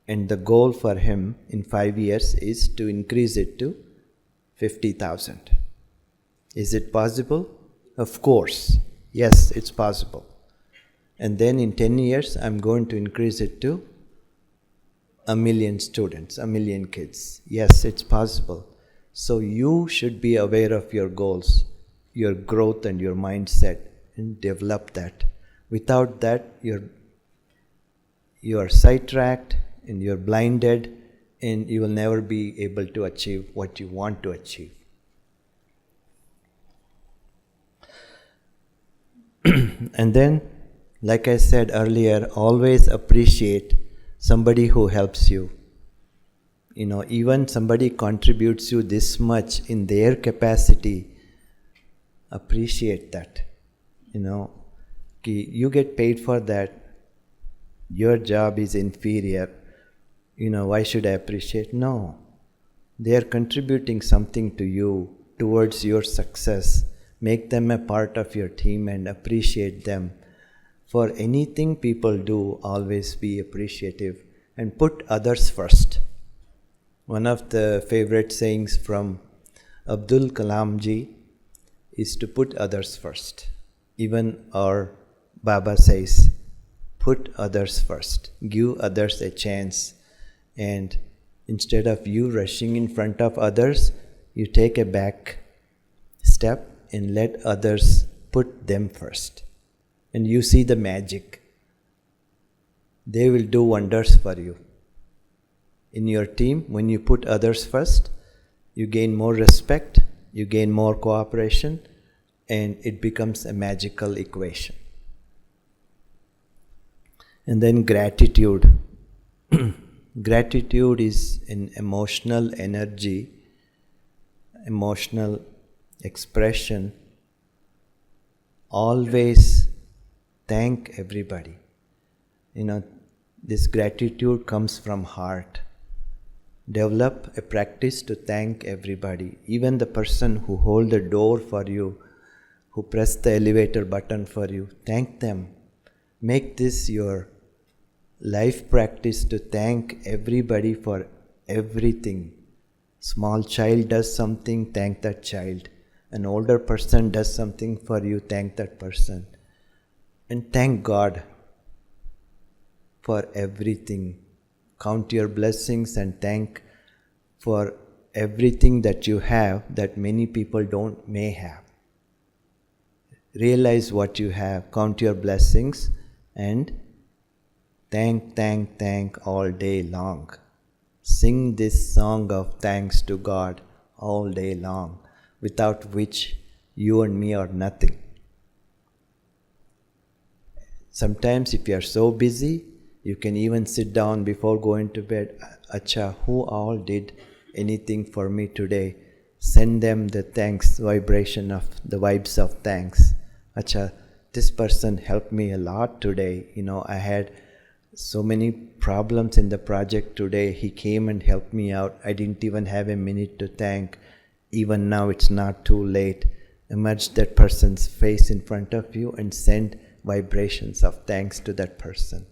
and the goal for him in 5 years is to increase it to 50,000. Is it possible? Of course. Yes, it's possible. And then in 10 years, I'm going to increase it to 1 million students, 1 million kids. Yes, it's possible. So you should be aware of your goals, your growth and your mindset, and develop that. Without that, you are sidetracked and you're blinded, and you will never be able to achieve what you want to achieve. And then, like I said earlier, always appreciate somebody who helps you. Even somebody contributes you this much in their capacity, appreciate that. You get paid for that. Your job is inferior. Why should I appreciate? No. They are contributing something to you towards your success. Make them a part of your team and appreciate them. For anything people do, always be appreciative and put others first. One of the favorite sayings from Abdul Kalam ji is to put others first. Even our Baba says, put others first. Give others a chance. And instead of you rushing in front of others, you take a back step and let others put them first. and you see the magic. They will do wonders for you. In your team, when you put others first, you gain more respect, you gain more cooperation, and it becomes a magical equation. And then gratitude. Gratitude is an emotional energy, emotional expression. Always thank everybody. This gratitude comes from heart. Develop a practice to thank everybody, even the person who hold the door for you, who press the elevator button for you. Thank them. Make this your life practice to thank everybody for everything. Small child does something, thank that child. An older person does something for you, thank that person. And thank God for everything. Count your blessings and thank for everything that you have that many people may have. Realize what you have, count your blessings, and thank all day long. Sing this song of thanks to God all day long, without which you and me are nothing. Sometimes if you are so busy, you can even sit down before going to bed. Acha, who all did anything for me today? Send them the thanks vibration of the vibes of thanks. Acha, this person helped me a lot today. I had so many problems in the project today. He came and helped me out. I didn't even have a minute to thank. Even now it's not too late. Imagine that person's face in front of you and send vibrations of thanks to that person.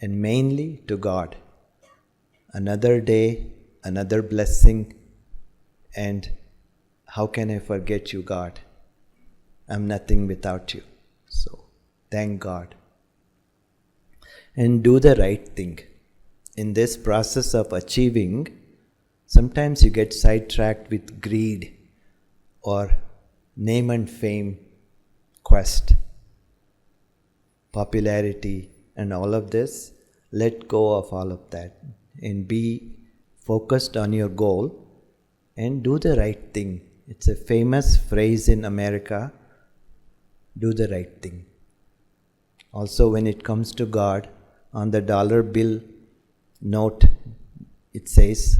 And mainly to God. Another day, another blessing, and how can I forget you, God? I'm nothing without you. So, thank God. And do the right thing. In this process of achieving, sometimes you get sidetracked with greed or name and fame quest, popularity, and all of this. Let go of all of that and be focused on your goal and do the right thing. It's a famous phrase in America, do the right thing. Also, when it comes to God, on the dollar bill note, it says,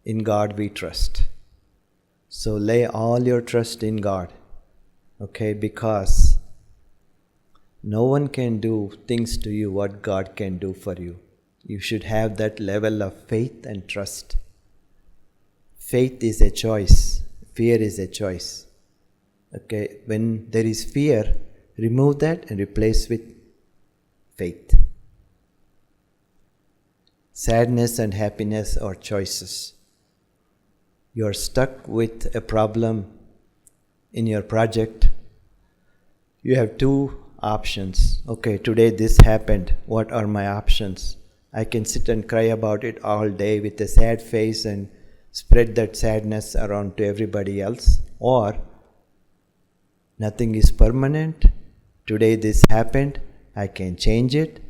in God we trust. So lay all your trust in God, okay? Because no one can do things to you what God can do for you. You should have that level of faith and trust. Faith is a choice. Fear is a choice. Okay, when there is fear, remove that and replace with faith. Sadness and happiness are choices. You are stuck with a problem in your project. You have two options. Okay, today this happened. What are my options? I can sit and cry about it all day with a sad face and spread that sadness around to everybody else. Or nothing is permanent. Today this happened. I can change it.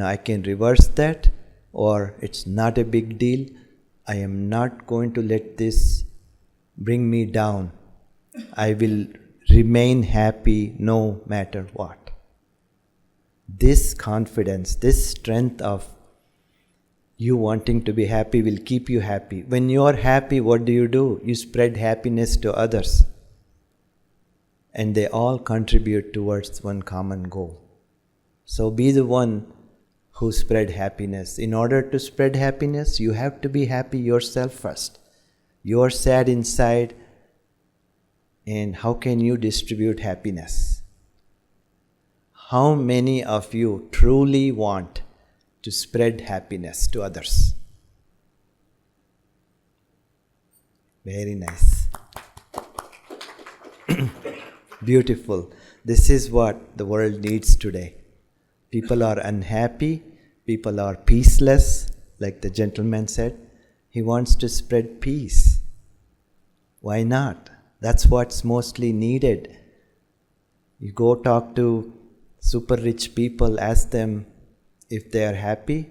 I can reverse that. Or it's not a big deal. I am not going to let this bring me down. I will remain happy no matter what. This confidence, this strength of you wanting to be happy will keep you happy. When you are happy, what do? You spread happiness to others. And they all contribute towards one common goal. So be the one who spread happiness. In order to spread happiness, you have to be happy yourself first. You are sad inside, and how can you distribute happiness? How many of you truly want to spread happiness to others? Very nice. Beautiful. This is what the world needs today. People are unhappy. People are peaceless, like the gentleman said. He wants to spread peace. Why not? That's what's mostly needed. You go talk to super rich people, ask them if they are happy.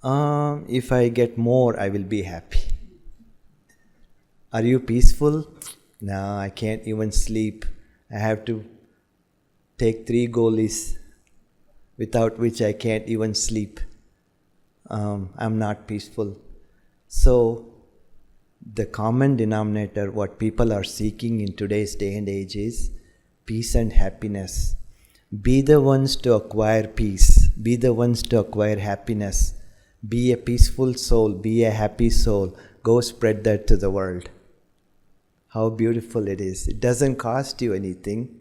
If I get more, I will be happy. Are you peaceful? No, I can't even sleep. I have to take 3 goalies, without which I can't even sleep. I'm not peaceful. So, the common denominator, what people are seeking in today's day and age is peace and happiness. Be the ones to acquire peace. Be the ones to acquire happiness. Be a peaceful soul. Be a happy soul. Go spread that to the world. How beautiful it is. It doesn't cost you anything.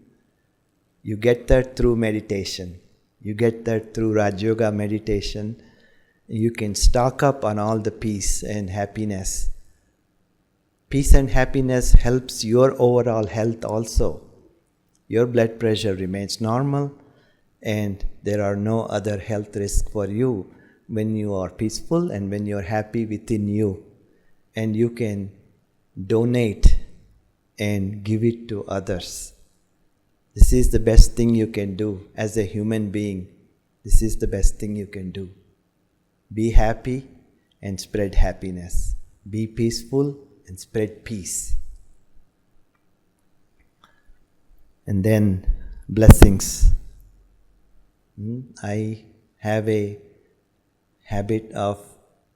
You get that through meditation. You get that through Raj Yoga meditation. You can stock up on all the peace and happiness. Peace and happiness helps your overall health also. Your blood pressure remains normal and there are no other health risks for you when you are peaceful and when you are happy within you. And you can donate and give it to others. This is the best thing you can do as a human being. This is the best thing you can do. Be happy and spread happiness. Be peaceful and spread peace. And then blessings. I have a habit of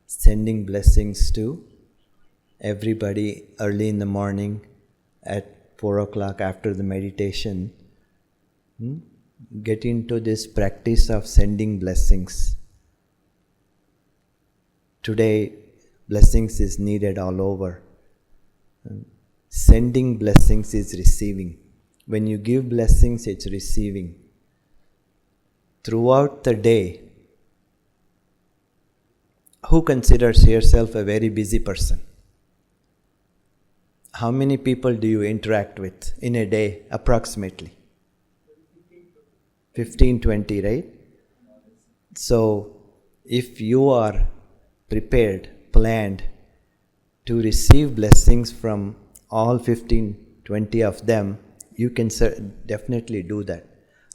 sending blessings to everybody early in the morning at 4 o'clock after the meditation. Get into this practice of sending blessings. Today, blessings is needed all over. Sending blessings is receiving. When you give blessings, it's receiving. Throughout the day, who considers yourself a very busy person? How many people do you interact with in a day, approximately? 15, 20, right? So, if you are prepared, planned to receive blessings from all 15, 20 of them, you can definitely do that.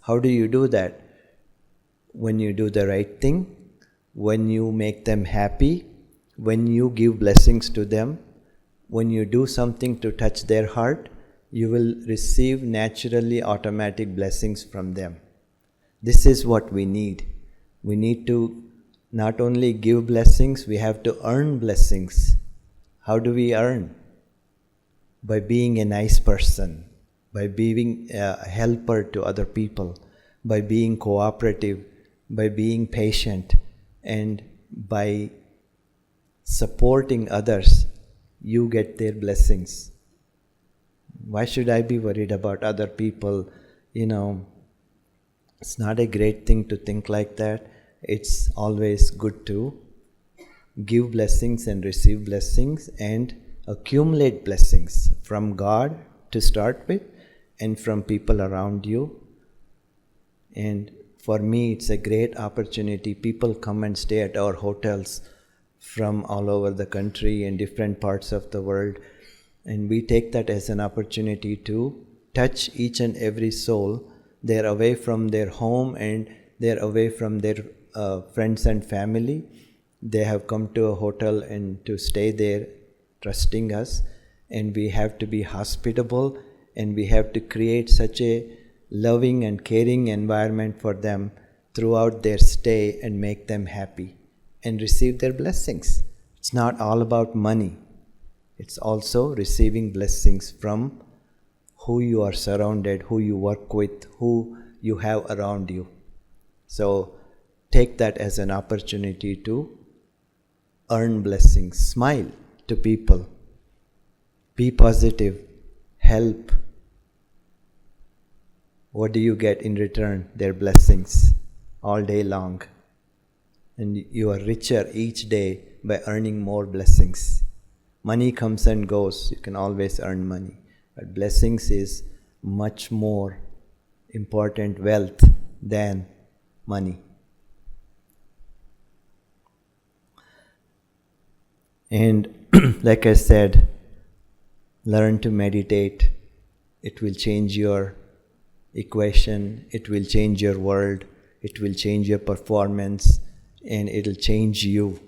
How do you do that? When you do the right thing, when you make them happy, when you give blessings to them, when you do something to touch their heart, you will receive naturally automatic blessings from them. This is what we need. We need to not only give blessings, we have to earn blessings. How do we earn? By being a nice person, by being a helper to other people, by being cooperative, by being patient, and by supporting others, you get their blessings. Why should I be worried about other people? It's not a great thing to think like that. It's always good to give blessings and receive blessings and accumulate blessings from God to start with and from people around you. And for me, it's a great opportunity. People come and stay at our hotels from all over the country and different parts of the world. And we take that as an opportunity to touch each and every soul. They're away from their home and they're away from their friends and family. They have come to a hotel and to stay there, trusting us. And we have to be hospitable and we have to create such a loving and caring environment for them throughout their stay and make them happy and receive their blessings. It's not all about money. It's also receiving blessings from who you are surrounded, who you work with, who you have around you. So take that as an opportunity to earn blessings. Smile to people. Be positive. Help. What do you get in return? Their blessings all day long. And you are richer each day by earning more blessings. Money comes and goes. You can always earn money. But blessings is much more important wealth than money. And like I said, learn to meditate. It will change your equation. It will change your world. It will change your performance, and it'll change you.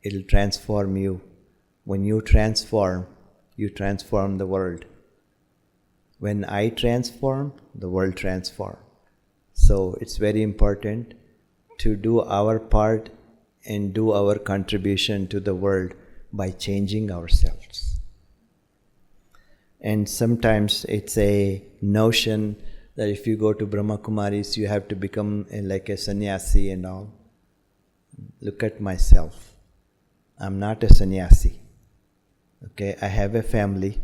It'll transform you. When you transform the world. When I transform, the world transforms. So it's very important to do our part and do our contribution to the world by changing ourselves. And sometimes it's a notion that if you go to Brahma Kumaris, you have to become like a sannyasi and all. Look at myself. I'm not a sannyasi. Okay, I have a family.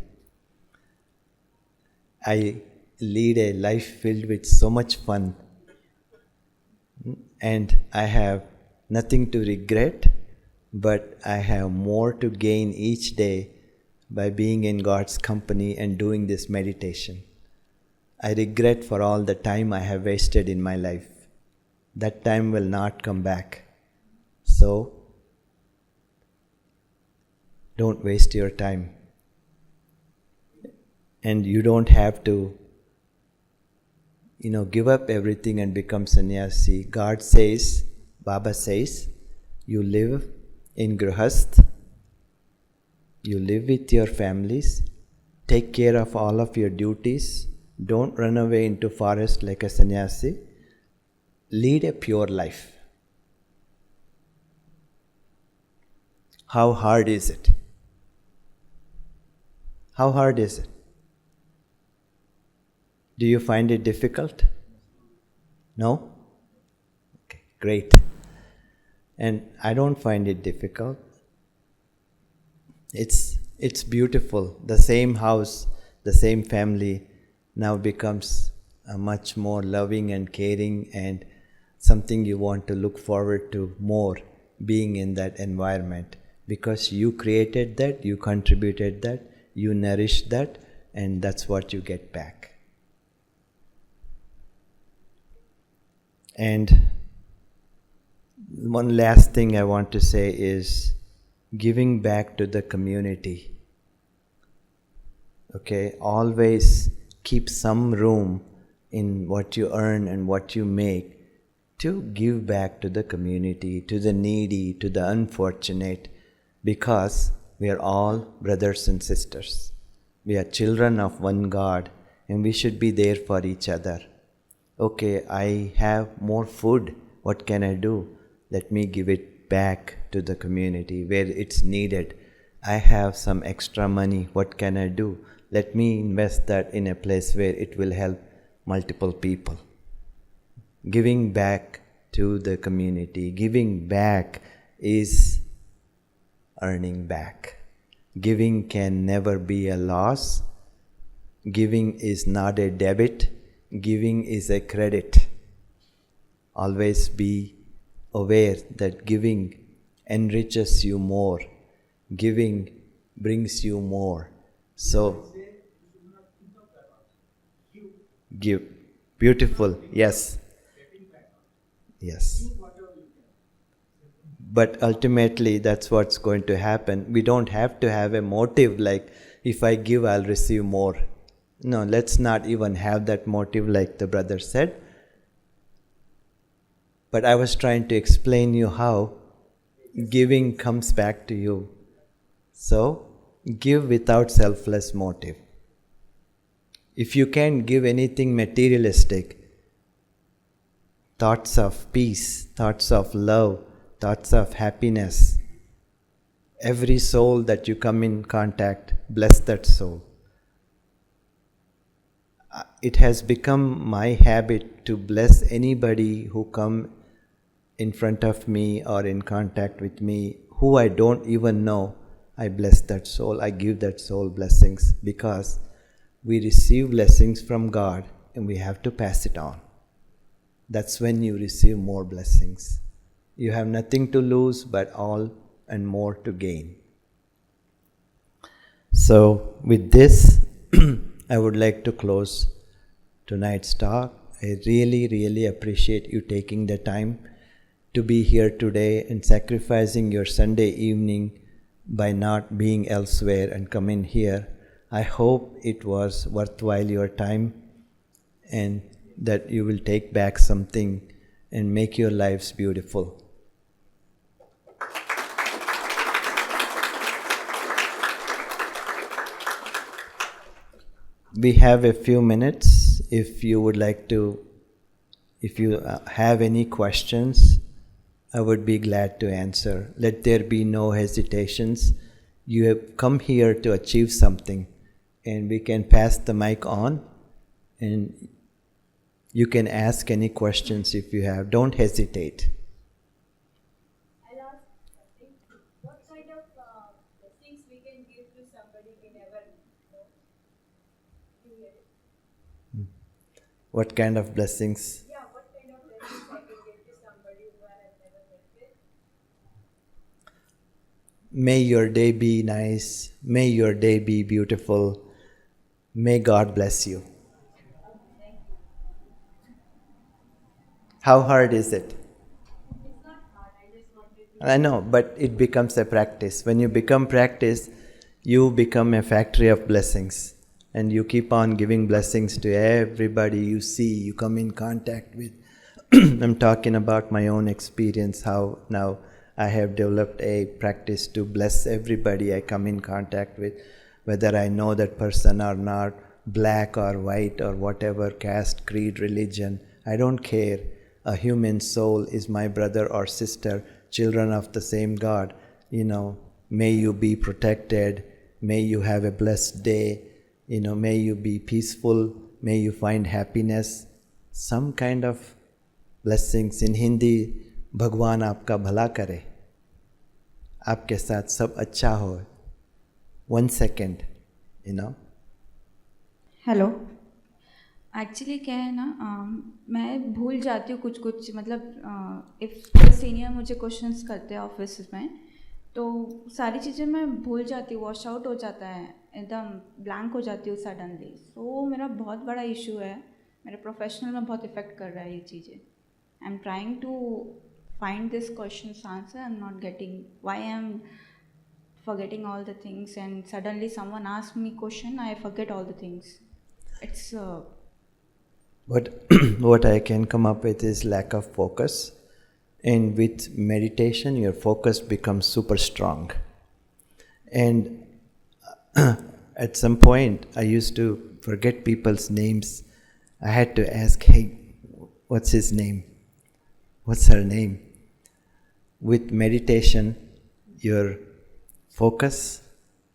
I lead a life filled with so much fun. And I have nothing to regret, but I have more to gain each day by being in God's company and doing this meditation. I regret for all the time I have wasted in my life. That time will not come back. So, don't waste your time. And you don't have to, give up everything and become sannyasi. God says, Baba says, you live in grihast, you live with your families, take care of all of your duties, don't run away into forest like a sannyasi, lead a pure life. How hard is it? How hard is it? Do you find it difficult? No? Okay, great. And I don't find it difficult. It's beautiful. The same house, the same family now becomes a much more loving and caring and something you want to look forward to more, being in that environment. Because you created that, you contributed that, you nourished that, and that's what you get back. And one last thing I want to say is giving back to the community. Okay, always keep some room in what you earn and what you make to give back to the community, to the needy, to the unfortunate, because we are all brothers and sisters. We are children of one God, and we should be there for each other. Okay, I have more food. What can I do? Let me give it back to the community where it's needed. I have some extra money. What can I do? Let me invest that in a place where it will help multiple people. Giving back to the community. Giving back is earning back. Giving can never be a loss. Giving is not a debit. Giving is a credit. Always be aware that giving enriches you more. Giving brings you more. So, give. Beautiful. Yes. Yes. But ultimately, that's what's going to happen. We don't have to have a motive like, if I give, I'll receive more. No, let's not even have that motive like the brother said. But I was trying to explain you how giving comes back to you. So, give without selfless motive. If you can't give anything materialistic, thoughts of peace, thoughts of love, thoughts of happiness, every soul that you come in contact, bless that soul. It has become my habit to bless anybody who come in front of me or in contact with me, who I don't even know. I bless that soul, I give that soul blessings, because we receive blessings from God and we have to pass it on. That's when you receive more blessings. You have nothing to lose but all and more to gain. So with this, I would like to close tonight's talk. I really, really appreciate you taking the time to be here today and sacrificing your Sunday evening by not being elsewhere and coming here. I hope it was worthwhile your time, and that you will take back something and make your lives beautiful. We have a few minutes. If you would like to, if you have any questions, I would be glad to answer. Let there be no hesitations. You have come here to achieve something, and we can pass the mic on, and you can ask any questions if you have. Don't hesitate. I'll ask, what kind of blessings we can give to somebody we never know? You hear it? What kind of blessings? Yeah, what kind of blessings I can give to somebody who I have never met with? May your day be nice. May your day be beautiful. May God bless you. Thank you. How hard is it? It's not hard. I just wanted to. I know, but it becomes a practice. When you become practice, you become a factory of blessings. And you keep on giving blessings to everybody you see, you come in contact with. I'm talking about my own experience, how now I have developed a practice to bless everybody I come in contact with, whether I know that person or not, black or white or whatever, caste, creed, religion, I don't care. A human soul is my brother or sister, children of the same God. May you be protected, may you have a blessed day, may you be peaceful, may you find happiness, some kind of blessings. In Hindi, भगवान आपका भला करे, आपके साथ सब अच्छा हो. 1 second, hello. Actually क्या है ना, मैं भूल जाती हूँ कुछ कुछ, मतलब इफ़ कोई सीनियर मुझे क्वेश्चंस करते हैं ऑफिस में, तो सारी चीज़ें मैं भूल जाती हूँ, वॉश आउट हो जाता है, एकदम ब्लैंक हो जाती हूँ सडनली. सो मेरा बहुत बड़ा इशू है, मेरे प्रोफेशनल में बहुत इफ़ेक्ट कर रहा है ये चीज़ें. I am trying to find this question answer, I am not getting why I am forgetting all the things, and suddenly someone asks me question, I forget all the things. It's what I can come up with is lack of focus, and with meditation your focus becomes super strong. And at some point I used to forget people's names. I had to ask, hey, what's his name, what's her name? With meditation your focus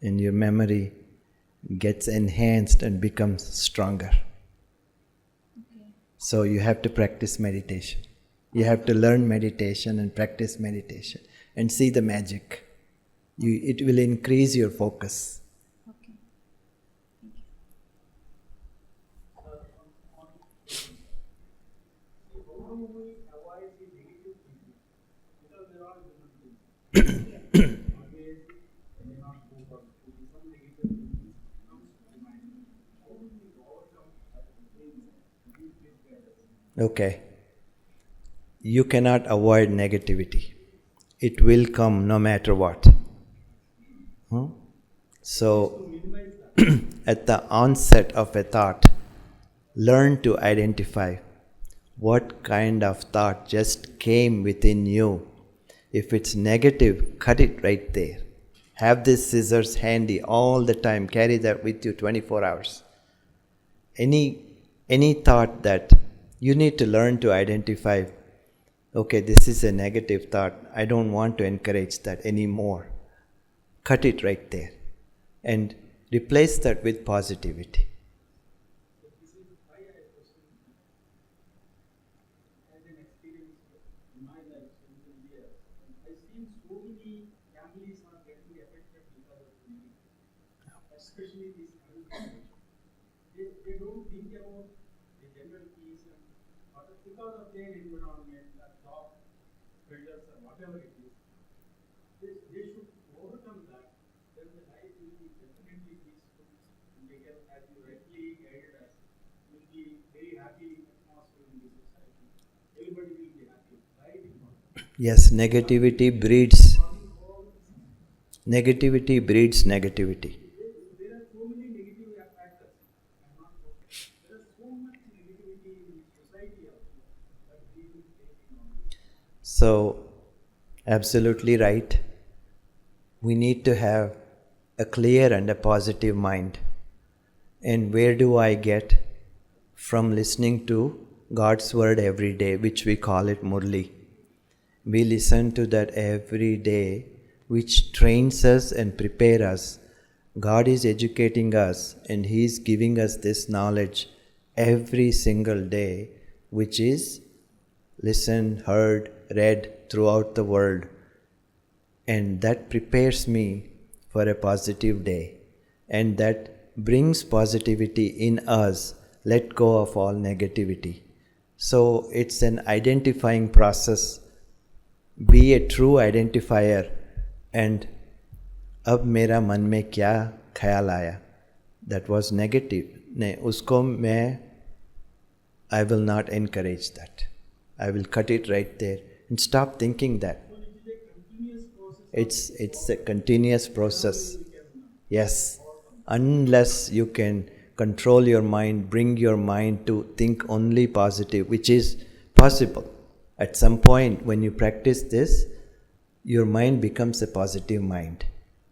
and your memory gets enhanced and becomes stronger. okay. So you have to practice meditation. You have to learn meditation and practice meditation and see the magic. It will increase your focus. Okay. How do we avoid the negative thinking? Because there are human beings. Always they may not move on. Some negative thinking comes to the mind. How do we overcome that thing? Could you please guide us? Okay. You cannot avoid negativity. It will come no matter what. So, at the onset of a thought, learn to identify what kind of thought just came within you. If it's negative, cut it right there. Have these scissors handy all the time. Carry that with you 24 hours. Any thought that you need to learn to identify, okay, this is a negative thought. I don't want to encourage that anymore. Cut it right there and replace that with positivity. This is why I question as an experience in my life since years. I've seen so many families are getting affected because of thinking, especially these young people. They don't think about the general peace and because of their environment, job, pressures, or whatever it is. They should overcome that. Then the life will be definitely peaceful. And they can, as you rightly guided us, will be very happy atmosphere in the society. Everybody will be happy, right? Yes, negativity breeds negativity. There are so many negative factors. I'm not okay. There are so much negative So, absolutely right. We need to have a clear and a positive mind. And where do I get? From listening to God's word every day, which we call it Murli. We listen to that every day, which trains us and prepares us. God is educating us and He is giving us this knowledge every single day, which is listened, heard, read throughout the world. And that prepares me for a positive day. And that brings positivity in us. Let go of all negativity. So it's an identifying process. Be a true identifier. And अब मेरा मन में क्या ख्याल आया, that was negative, नहीं उसको मैं, I will not encourage that. I will cut it right there and stop thinking that. It's a continuous process. Yes, unless you can control your mind, bring your mind to think only positive, which is possible. At some point when you practice this, your mind becomes a positive mind.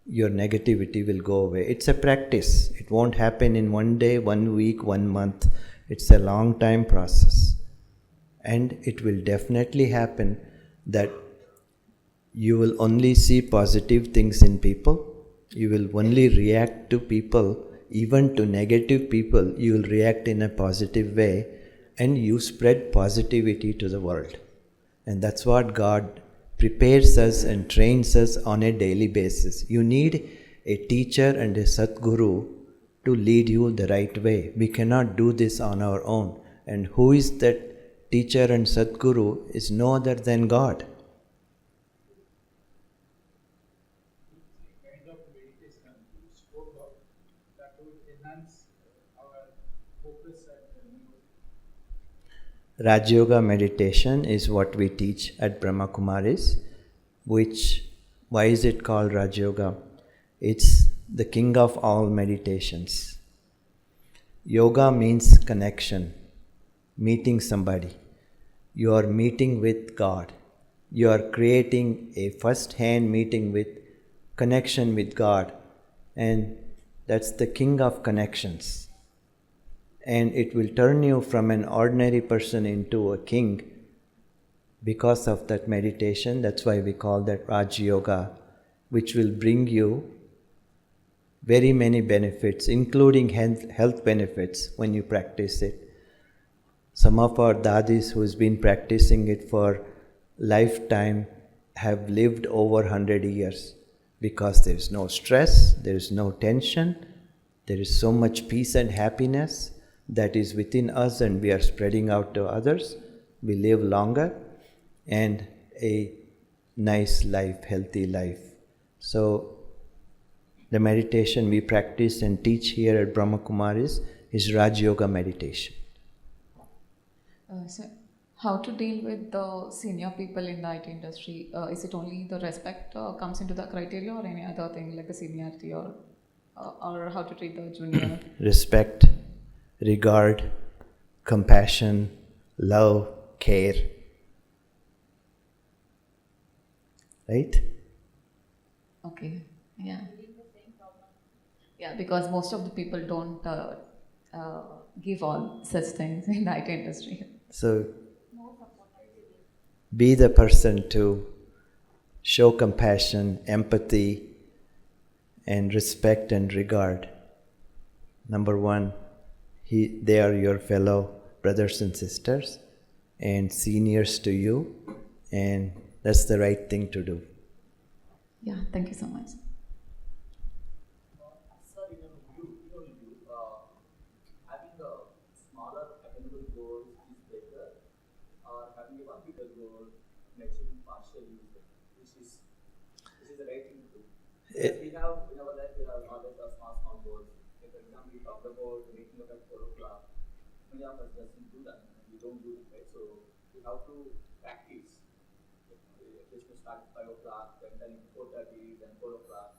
Your negativity will go away. It's a practice. It won't happen in one day, 1 week, 1 month. It's a long time process. And it will definitely happen that you will only see positive things in people. You will only react to people, even to negative people, you will react in a positive way, and you spread positivity to the world. And that's what God prepares us and trains us on a daily basis. You need a teacher and a Satguru to lead you the right way. We cannot do this on our own. And who is that teacher and Satguru is no other than God. Kind of meditation you spoke of that would enhance our focus and memory. Raj Yoga meditation is what we teach at Brahma Kumaris, why is it called Raj Yoga? It's the king of all meditations. Yoga means connection, meeting somebody. You are meeting with God. You are creating a first-hand meeting with connection with God, and that's the king of connections. And it will turn you from an ordinary person into a king because of that meditation. That's why we call that Raj Yoga, which will bring you very many benefits, including health benefits when you practice it. Some of our dadis who's been practicing it for lifetime have lived over 100 years because there is no stress, there is no tension, there is so much peace and happiness that is within us and we are spreading out to others. We live longer and a nice life, healthy life. So the meditation we practice and teach here at Brahma Kumaris is Raj Yoga meditation. So how to deal with the senior people in the IT industry? Is it only the respect comes into the criteria, or any other thing like the seniority, or how to treat the junior? Respect, regard, compassion, love, care. Right? Okay, yeah. Yeah, because most of the people don't give all such things in the IT industry. So be the person to show compassion, empathy, and respect and regard. Number one, they are your fellow brothers and sisters and seniors to you, and that's the right thing to do. Yeah, thank you so much. Sir, having a smaller attainable goal is better, or having a one bigger goal and achieving partially, which is the right thing to do. Because we have in our life there are always small goals. Like for example, we talked about waking up at 4 o'clock. Many of us doesn't do that, and we don't do it, right? So we have to practice. Just to start at 5 o'clock, then 4:30, then 4 o'clock.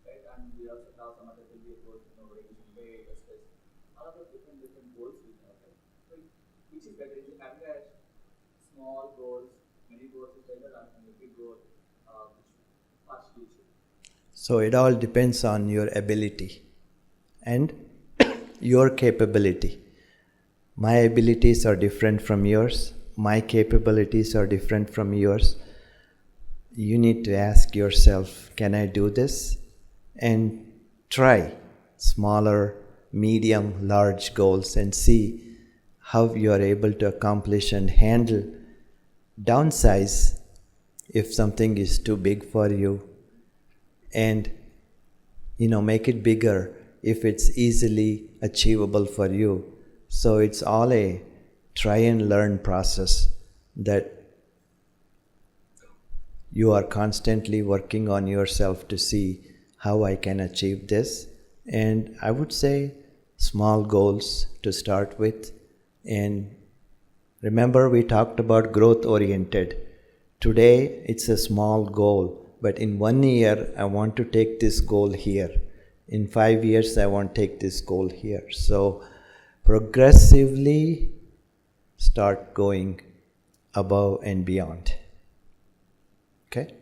Right? And we also have some other healthy goals, reducing weight, stress, all of those different goals we have, right? So which is better? Is it having a small goals many goals is better and a big goal which partially you should. So it all depends on your ability and your capability. My abilities are different from yours. My capabilities are different from yours. You need to ask yourself, can I do this? And try smaller, medium, large goals and see how you are able to accomplish and handle. Downsize if something is too big for you, and make it bigger if it's easily achievable for you. So it's all a try and learn process that you are constantly working on yourself to see how I can achieve this. And I would say small goals to start with. And remember, we talked about growth oriented. Today it's a small goal, but in 1 year I want to take this goal here. In 5 years I want to take this goal here. So progressively start going above and beyond. Okay?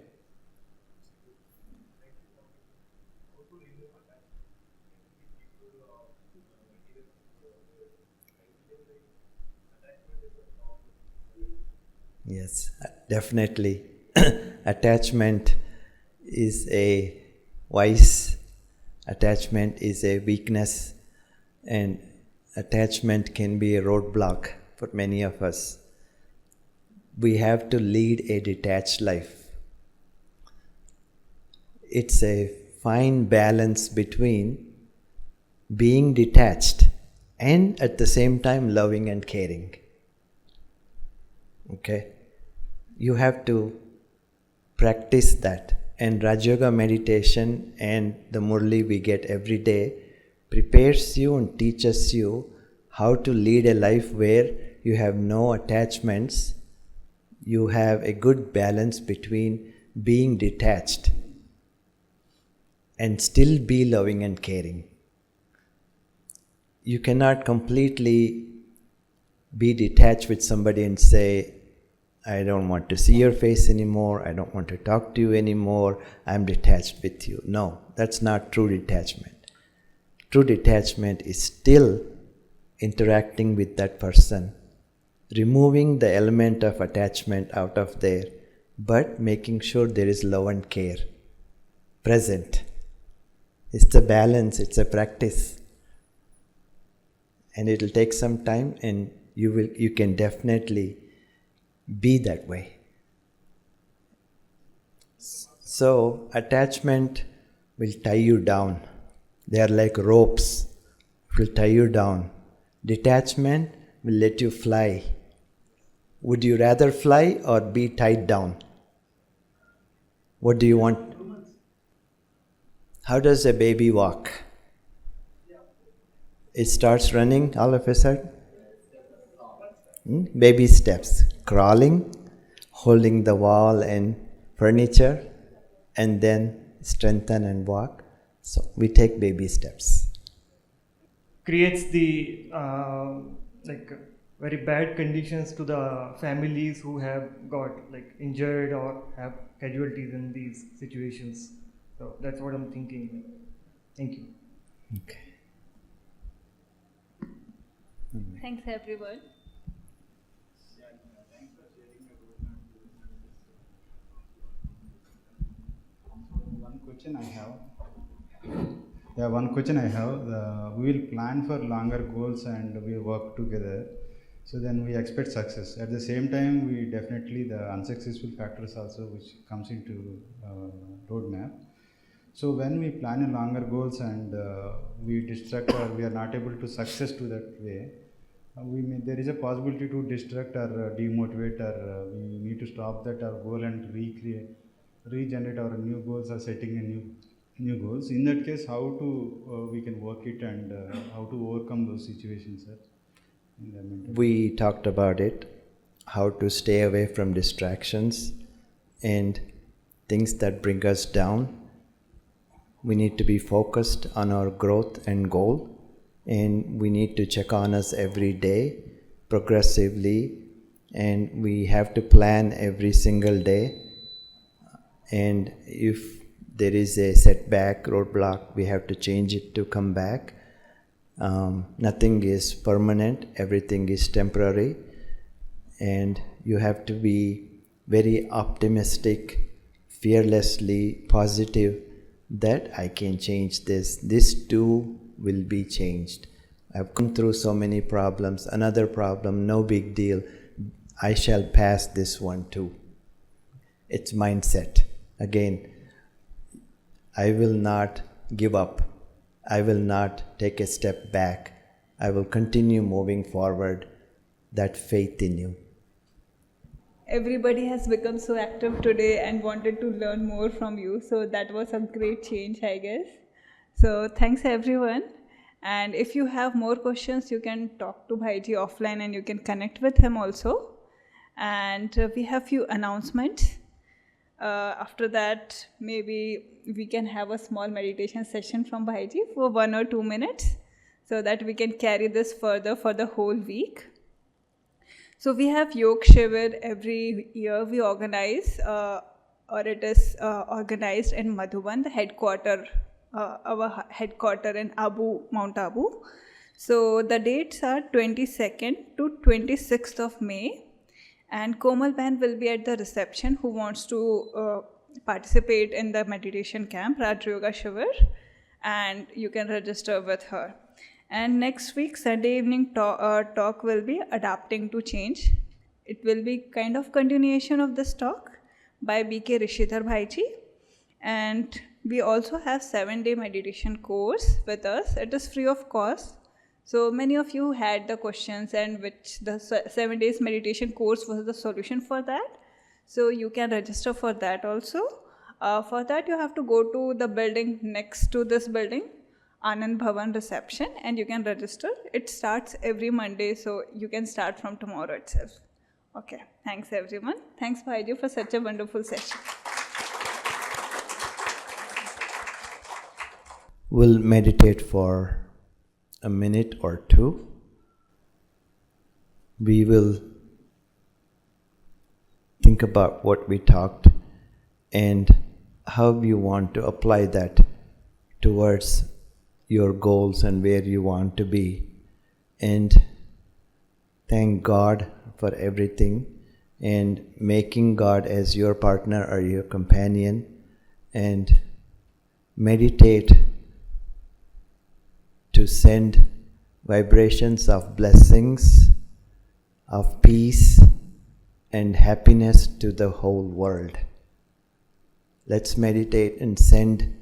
Yes, definitely. Attachment is a vice, attachment is a weakness, and attachment can be a roadblock for many of us. We have to lead a detached life. It's a fine balance between being detached and at the same time loving and caring. Okay? You have to practice that. And Raj Yoga meditation and the Murli we get every day prepares you and teaches you how to lead a life where you have no attachments. You have a good balance between being detached and still be loving and caring. You cannot completely be detached with somebody and say, I don't want to see your face anymore, I don't want to talk to you anymore, I'm detached with you. No, that's not true detachment. True detachment is still interacting with that person, removing the element of attachment out of there, but making sure there is love and care present. It's a balance, it's a practice. And it'll take some time, and you can definitely be that way. So attachment will tie you down. They are like ropes. It will tie you down. Detachment will let you fly. Would you rather fly or be tied down? What do you want? How does a baby walk? It starts running all of a sudden. Baby steps, crawling, holding the wall and furniture, and then strengthen and walk. So we take baby steps. Creates the very bad conditions to the families who have got injured or have casualties in these situations. So that's what I'm thinking. Thank you. Okay. Thanks, everyone. One question I have. Yeah, one question I have. We will plan for longer goals and we work together. So then we expect success. At the same time, we definitely the unsuccessful factors also which comes into roadmap. So when we plan a longer goals and we distract or we are not able to success to that way, there is a possibility to distract or demotivate or we need to stop that our goal and regenerate our new goals or setting a new goals. In that case, how to we can work it and how to overcome those situations, sir? We talked about it, how to stay away from distractions and things that bring us down. We need to be focused on our growth and goal, and we need to check on us every day, progressively, and we have to plan every single day. And if there is a setback, roadblock, we have to change it to come back. Nothing is permanent, everything is temporary, and you have to be very optimistic, fearlessly positive that I can change this. This too will be changed. I've come through so many problems. Another problem, no big deal. I shall pass this one too. It's mindset. Again, I will not give up. I will not take a step back. I will continue moving forward. That faith in you. Everybody has become so active today and wanted to learn more from you. So that was a great change, I guess. So thanks everyone. And if you have more questions, you can talk to Bhaiji offline and you can connect with him also. And we have few announcements. After that, maybe we can have a small meditation session from Bhaiji for 1 or 2 minutes so that we can carry this further for the whole week. So we have Yog Shivir every year we organize, or it is organized in Madhuban, the headquarter, our headquarter in Mount Abu. So the dates are 22nd to 26th of May, and Komal Band will be at the reception who wants to participate in the meditation camp, Raj Yoga Shivir, and you can register with her. And next week, Sunday evening talk will be Adapting to Change. It will be kind of continuation of this talk by B.K. Rishidhar Bhaiji. And we also have 7-day meditation course with us. It is free of cost. So many of you had the questions and which the 7 days meditation course was the solution for that. So you can register for that also. For that you have to go to the building next to this building, Anand Bhavan reception, and you can register. It starts every Monday, so you can start from tomorrow itself. Okay, thanks everyone. Thanks Bhaiji for such a wonderful session. We'll meditate for a minute or two. We will think about what we talked and how you want to apply that towards your goals and where you want to be, and thank God for everything, and making God as your partner or your companion, and meditate to send vibrations of blessings, of peace and happiness to the whole world. Let's meditate and send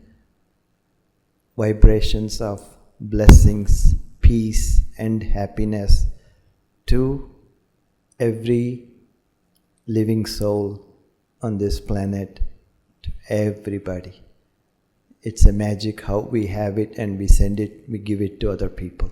vibrations of blessings, peace and happiness to every living soul on this planet, to everybody. It's a magic how we have it and we send it, we give it to other people.